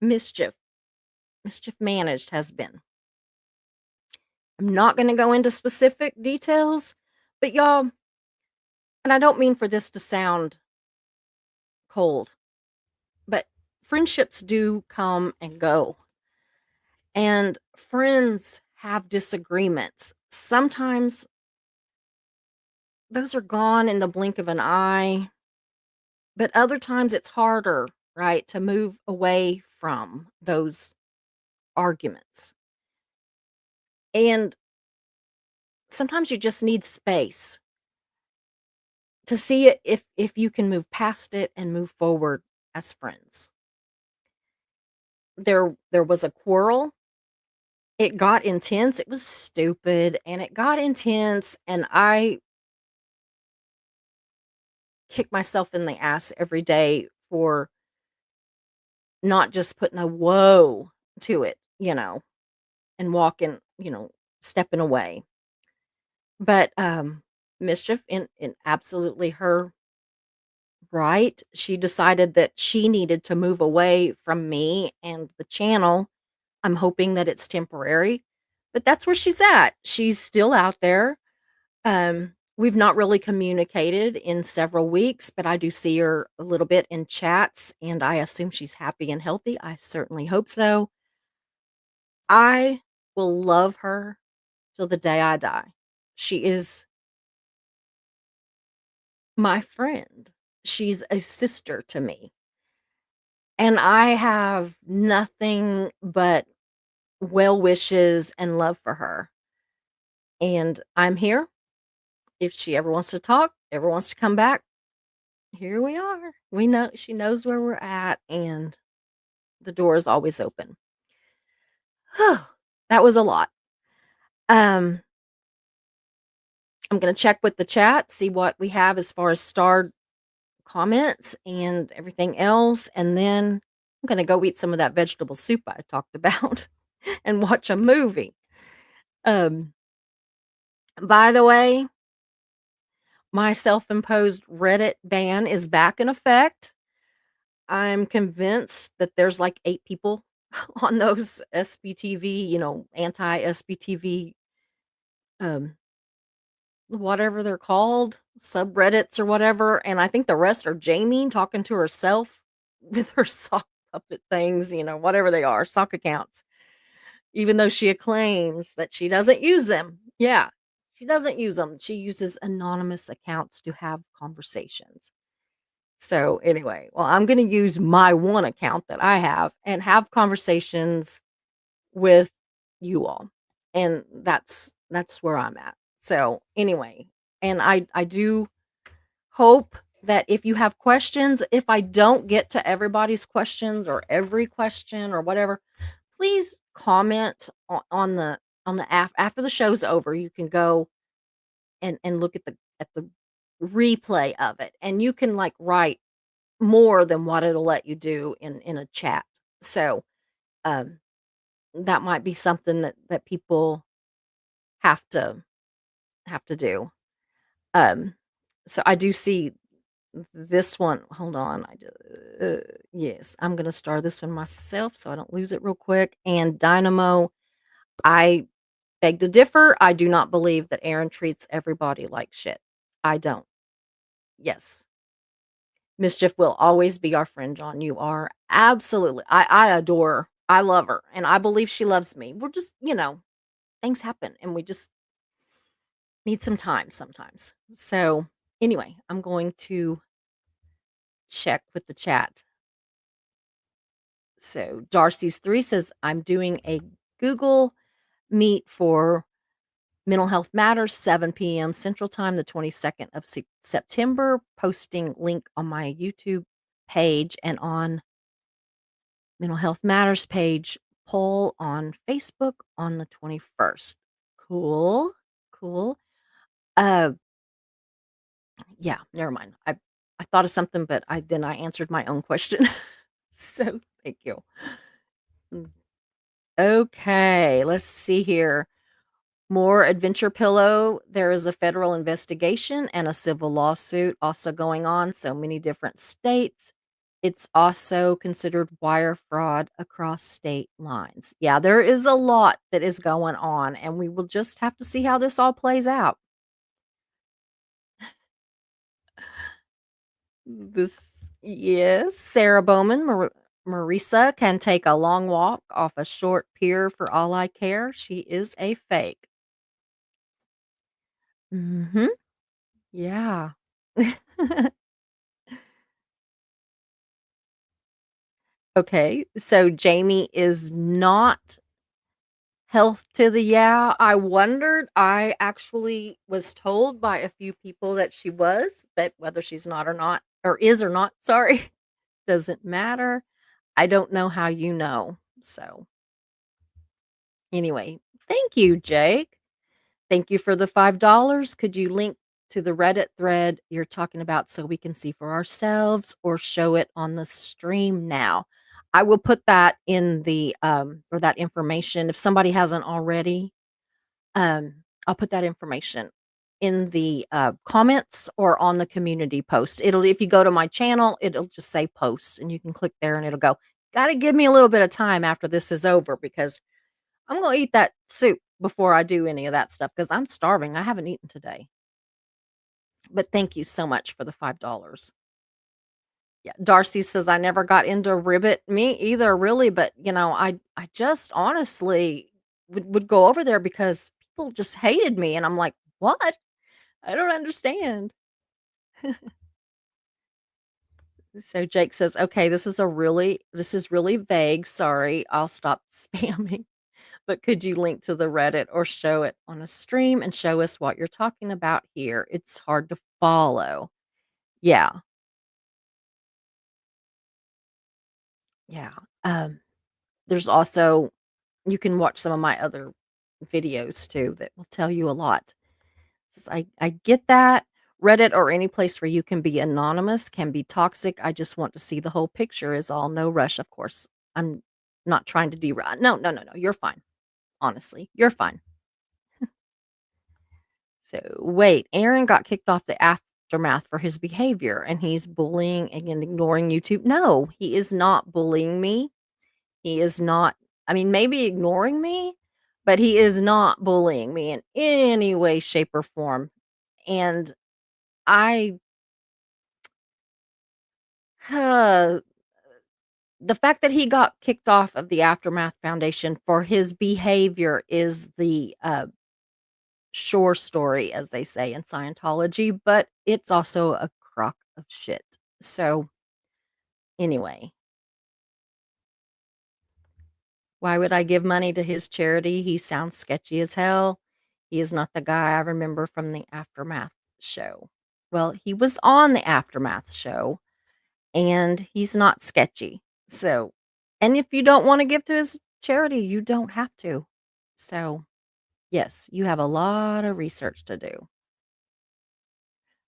mischief mischief managed has been. I'm not going to go into specific details, but y'all, and I don't mean for this to sound cold, but friendships do come and go. And friends have disagreements. Sometimes those are gone in the blink of an eye, but other times it's harder, right, to move away from those arguments. And sometimes you just need space to see it if you can move past it and move forward as friends. There was a quarrel. It got intense. It was stupid and it got intense and I kick myself in the ass every day for not just putting a whoa to it, and walking, stepping away. But mischief in absolutely her right. She decided that she needed to move away from me and the channel. I'm hoping that it's temporary, but that's where she's at. She's still out there. We've not really communicated in several weeks, but I do see her a little bit in chats, and I assume she's happy and healthy. I certainly hope so. I will love her till the day I die. She is my friend. She's a sister to me. And I have nothing but well wishes and love for her. And I'm here. If she ever wants to talk, ever wants to come back, here we are. We know she knows where we're at, and the door is always open. That was a lot. Um, I'm gonna check with the chat, see what we have as far as starred comments and everything else, and then I'm gonna go eat some of that vegetable soup I talked about and watch a movie. Um, by the way, My self-imposed Reddit ban is back in effect. I'm convinced that there's like 8 people on those SPTV, anti-SPTV, um, whatever they're called, subreddits or whatever, and I think the rest are Jamie talking to herself with her sock puppet things, whatever they are, sock accounts, even though she claims that she doesn't use them. Yeah, she doesn't use them. She uses anonymous accounts to have conversations. So anyway, well, I'm gonna use my one account that I have and have conversations with you all. And that's where I'm at. So anyway, and I do hope that if you have questions, if I don't get to everybody's questions or every question or whatever, please comment on the after the show's over. You can go and look at the replay of it, and you can like write more than what it'll let you do in a chat. So, um, that might be something that people have to have to do. Um, so I do see this one. Hold on, yes, I'm gonna star this one myself so I don't lose it real quick. And Dynamo, I beg to differ. I do not believe that Aaron treats everybody like shit. I don't. Yes. Mischief will always be our friend, John. You are absolutely. I love her, and I believe she loves me. We're just, things happen, and we just need some time sometimes. So, anyway, I'm going to check with the chat. So, Darcy's 3 says, I'm doing a Google Meet for Mental Health Matters, 7 p.m. Central Time, the 22nd of September, posting link on my YouTube page and on Mental Health Matters page, poll on Facebook on the 21st. Cool. Cool. Uh, yeah, never mind. I thought of something, but I answered my own question. So thank you. Mm. Okay, let's see here. More Adventure Pillow. There is a federal investigation and a civil lawsuit also going on. So many different states. It's also considered wire fraud across state lines. Yeah, there is a lot that is going on, and we will just have to see how this all plays out. Yes, Sarah Bowman, Marisa can take a long walk off a short pier for all I care. She is a fake. Hmm. Yeah. Okay, so Jamie is not health to the yeah. I wondered. I actually was told by a few people that she was, but whether she's not or not, or is or not, sorry, doesn't matter. I don't know how you know. So, anyway, thank you, Jake. Thank you for the $5. Could you link to the Reddit thread you're talking about so we can see for ourselves or show it on the stream now? I will put that in the or that information if somebody hasn't already. Um I'll put that information in the comments or on the community post. It'll if you go to my channel, it'll just say posts and you can click there and it'll go. Got to give me a little bit of time after this is over because I'm gonna eat that soup before I do any of that stuff because 'cause I'm starving, I haven't eaten today. But thank you so much for the $5. Yeah, Darcy says, "I never got into Ribbit." Me either, really, but, I just honestly would go over there because people just hated me, and I'm like, "What? I don't understand." So Jake says, "Okay, this is really vague, sorry, I'll stop spamming." But could you link to the Reddit or show it on a stream and show us what you're talking about here? It's hard to follow. Yeah, yeah. Um, there's also you can watch some of my other videos too that will tell you a lot. Says, I get that. Reddit or any place where you can be anonymous can be toxic. I just want to see the whole picture is all no rush, of course. I'm not trying to derail. No, no, no, no. You're fine. Honestly, you're fine. So, wait, Aaron got kicked off the aftermath for his behavior and he's bullying and ignoring YouTube. No, he is not bullying me. He is not, I mean, maybe ignoring me, but he is not bullying me in any way, shape, or form. And I, the fact that he got kicked off of the Aftermath Foundation for his behavior is the shore story, as they say in Scientology, but it's also a crock of shit. So, anyway, why would I give money to his charity? He sounds sketchy as hell. He is not the guy I remember from the Aftermath show. Well, he was on the Aftermath show and he's not sketchy. So, and if you don't want to give to his charity, you don't have to. So, yes, you have a lot of research to do.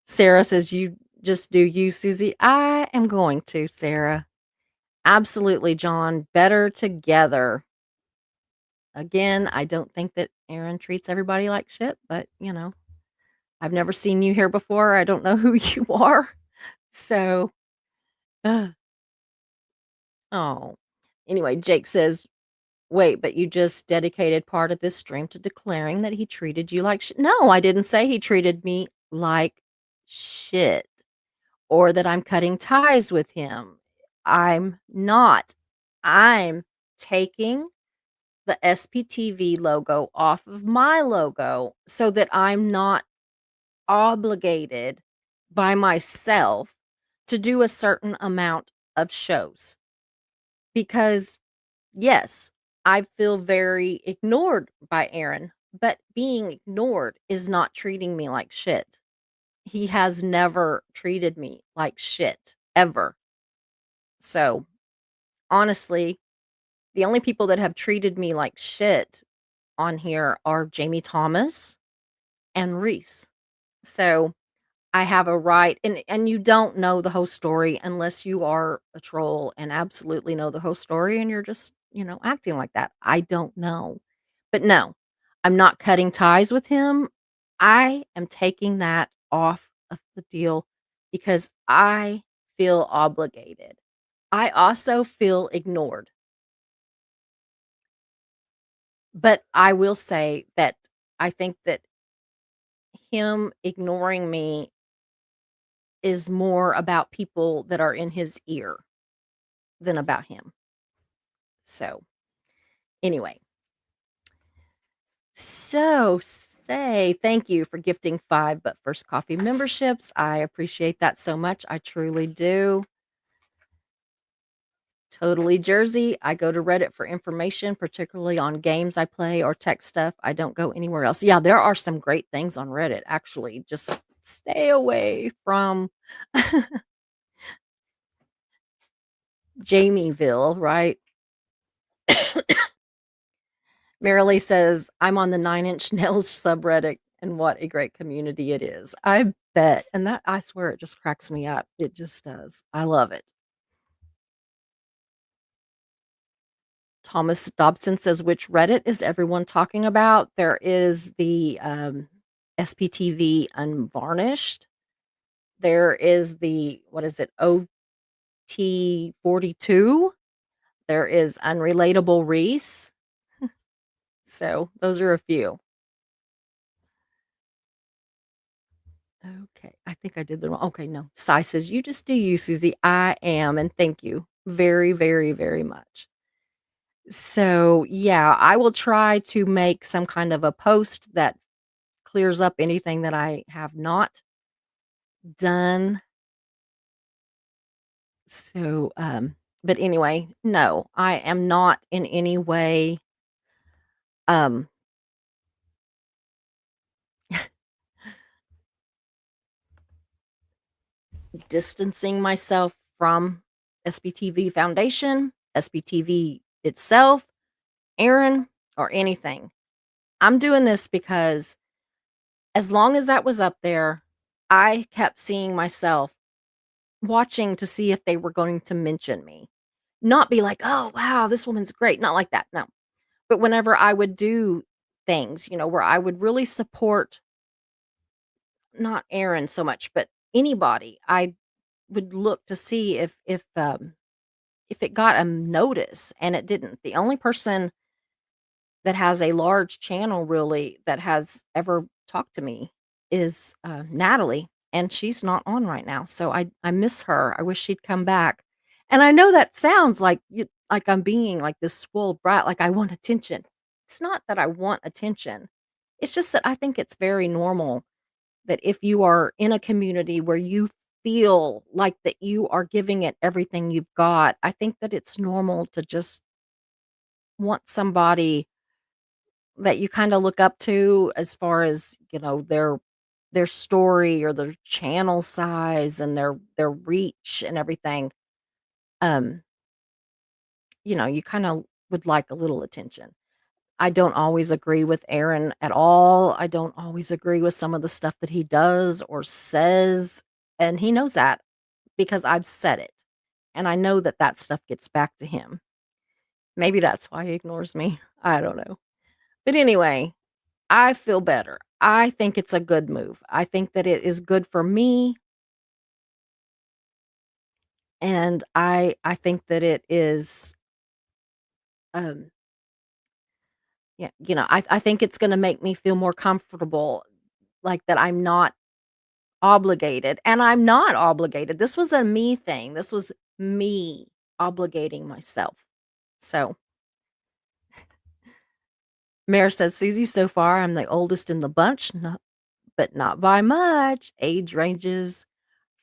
Sarah says, "You just do you, Susie." I am going to, Sarah. Absolutely, John. Better together. Again, I don't think that Aaron treats everybody like shit, but I've never seen you here before. I don't know who you are. So, ugh, oh. Anyway, Jake says, "Wait, but you just dedicated part of this stream to declaring that he treated you like shit." No, I didn't say he treated me like shit or that I'm cutting ties with him. I'm not. I'm taking the SPTV logo off of my logo so that I'm not obligated by myself to do a certain amount of shows. Because, yes, I feel very ignored by Aaron, but being ignored is not treating me like shit. He has never treated me like shit, ever. So, honestly, the only people that have treated me like shit on here are Jamie Thomas and Reese. So, I have a right, and you don't know the whole story unless you are a troll and absolutely know the whole story and you're just, acting like that. I don't know. But no, I'm not cutting ties with him. I am taking that off of the deal because I feel obligated. I also feel ignored. But I will say that I think that him ignoring me is more about people that are in his ear than about him. So, anyway. So, say thank you for gifting 5 But First Coffee memberships. I appreciate that so much. I truly do. Totally Jersey. I go to Reddit for information, particularly on games I play or tech stuff. I don't go anywhere else. Yeah, there are some great things on Reddit, actually. Just stay away from Jamieville, right? Marilee says, "I'm on the Nine Inch Nails subreddit, and what a great community it is." I bet. And that, I swear, it just cracks me up. It just does. I love it. Thomas Dobson says, "Which Reddit is everyone talking about?" There is the SPTV Unvarnished. There is the, what is it, OT42. There is Unrelatable Reese. So those are a few. Okay, I think I did the wrong, okay, no. Sai says, "You just do you, Susie." I am, and thank you very, very, very much. So, yeah, I will try to make some kind of a post that clears up anything that I have not done. So, but anyway, no, I am not in any way, um, distancing myself from SBTV Foundation, SBTV itself, Aaron, or anything. I'm doing this because as long as that was up there, I kept seeing myself watching to see if they were going to mention me. Not be like, "Oh, wow, this woman's great." Not like that, no. But whenever I would do things, where I would really support not Aaron so much, but anybody, I would look to see if it got a notice, and it didn't. The only person that has a large channel really that has ever talked to me is, Natalie, and she's not on right now, so I miss her. I wish she'd come back. And I know that sounds like I'm being like this spoiled brat, like I want attention. It's not that I want attention. It's just that I think it's very normal that if you are in a community where you feel like that you are giving it everything you've got, I think that it's normal to just want somebody that you kinda look up to as far as, their story or their channel size and their reach and everything. Um, you kinda would like a little attention. I don't always agree with Aaron at all. I don't always agree with some of the stuff that he does or says, and he knows that because I've said it, and I know that that stuff gets back to him. Maybe that's why he ignores me. I don't know. But anyway, I feel better. I think it's a good move. I think that it is good for me, and I think that it is, um, yeah, I think it's gonna make me feel more comfortable, like, that I'm not obligated, and I'm not obligated. This was a me thing. This was me obligating myself. So, Mayor says, "Susie, so far, I'm the oldest in the bunch, but not by much. Age ranges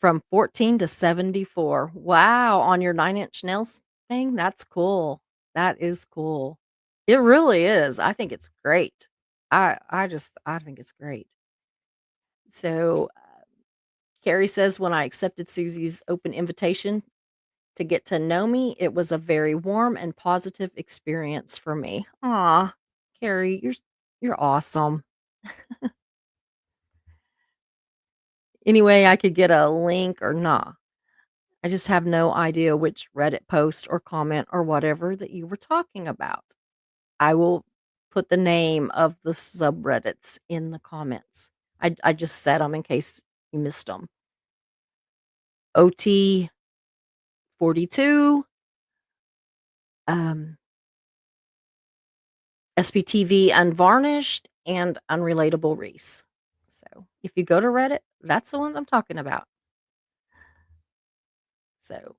from 14 to 74." Wow, on your Nine-Inch Nails thing? That's cool. That is cool. It really is. I think it's great. I think it's great. So, Carrie says, "When I accepted Susie's open invitation to get to know me, it was a very warm and positive experience for me." Aw, Carrie, you're awesome. Anyway, I could get a link or nah. I just have no idea which Reddit post or comment or whatever that you were talking about. I will put the name of the subreddits in the comments. I just said them in case you missed them. OT 42, um, SPTV Unvarnished, and Unrelatable Reese. So if you go to Reddit, that's the ones I'm talking about. So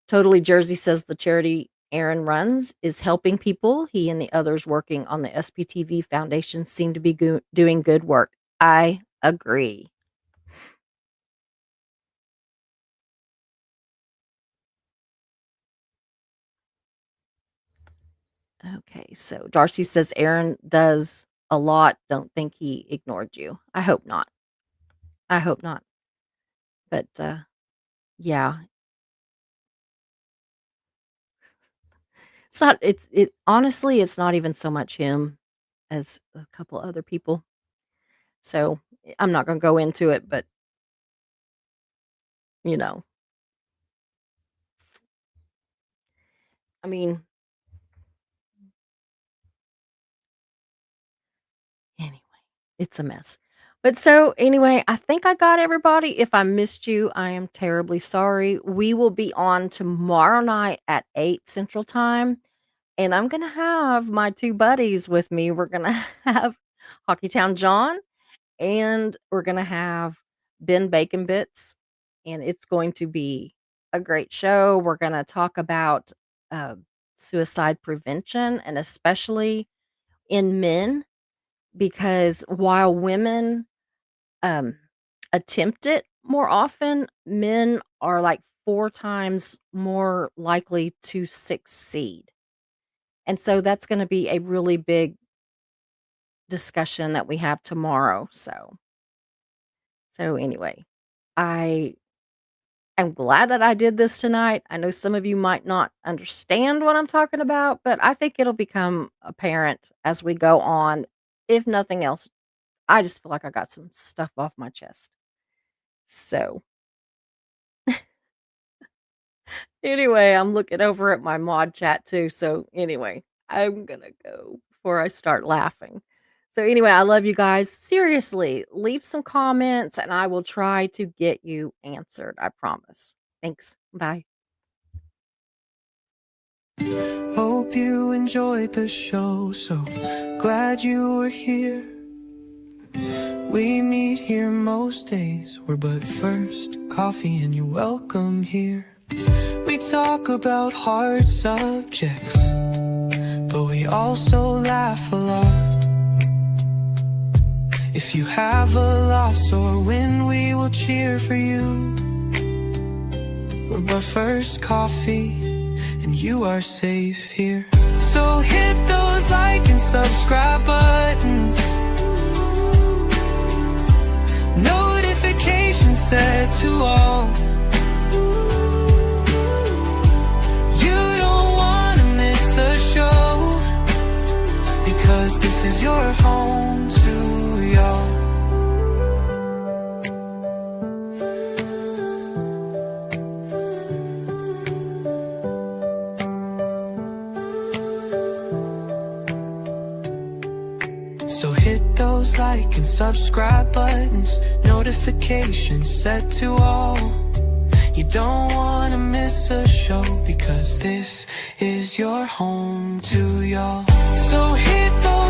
Totally Jersey says the charity Aaron runs is helping people. He and the others working on the SPTV Foundation seem to be doing good work. I agree. Okay, so Darcy says Aaron does a lot. Don't think he ignored you. I hope not. I hope not. But yeah, it's not. It honestly, it's not even so much him as a couple other people. So I'm not going to go into it, but you know, I mean, anyway, it's a mess. But so anyway, I think I got everybody. If I missed you, I am terribly sorry. We will be on tomorrow night at 8 Central Time, and I'm gonna have my 2 buddies with me. We're gonna have Hockeytown John, and we're gonna have Ben Bacon Bits, and it's going to be a great show. We're gonna talk about, uh, suicide prevention, and especially in men, because while women um, attempt it more often, men are like 4 times more likely to succeed. And so that's gonna be a really big discussion that we have tomorrow. So anyway, I am glad that I did this tonight. I know some of you might not understand what I'm talking about, but I think it'll become apparent as we go on. If nothing else, I just feel like I got some stuff off my chest. So anyway, I'm looking over at my mod chat too. So anyway, I'm gonna go before I start laughing. So anyway, I love you guys. Seriously, leave some comments and I will try to get you answered. I promise. Thanks. Bye. Hope you enjoyed the show, so glad you were here. We meet here most days, we're but first coffee and you're welcome here. We talk about hard subjects, but we also laugh a lot. If you have a loss or win, we will cheer for you. We're but first coffee and you are safe here. So hit those like and subscribe buttons, notifications set to all. You don't wanna miss a show, because this is your home to y'all. So hit those like and subscribe buttons, notifications set to all. You don't wanna miss a show, because this is your home to y'all. So hit those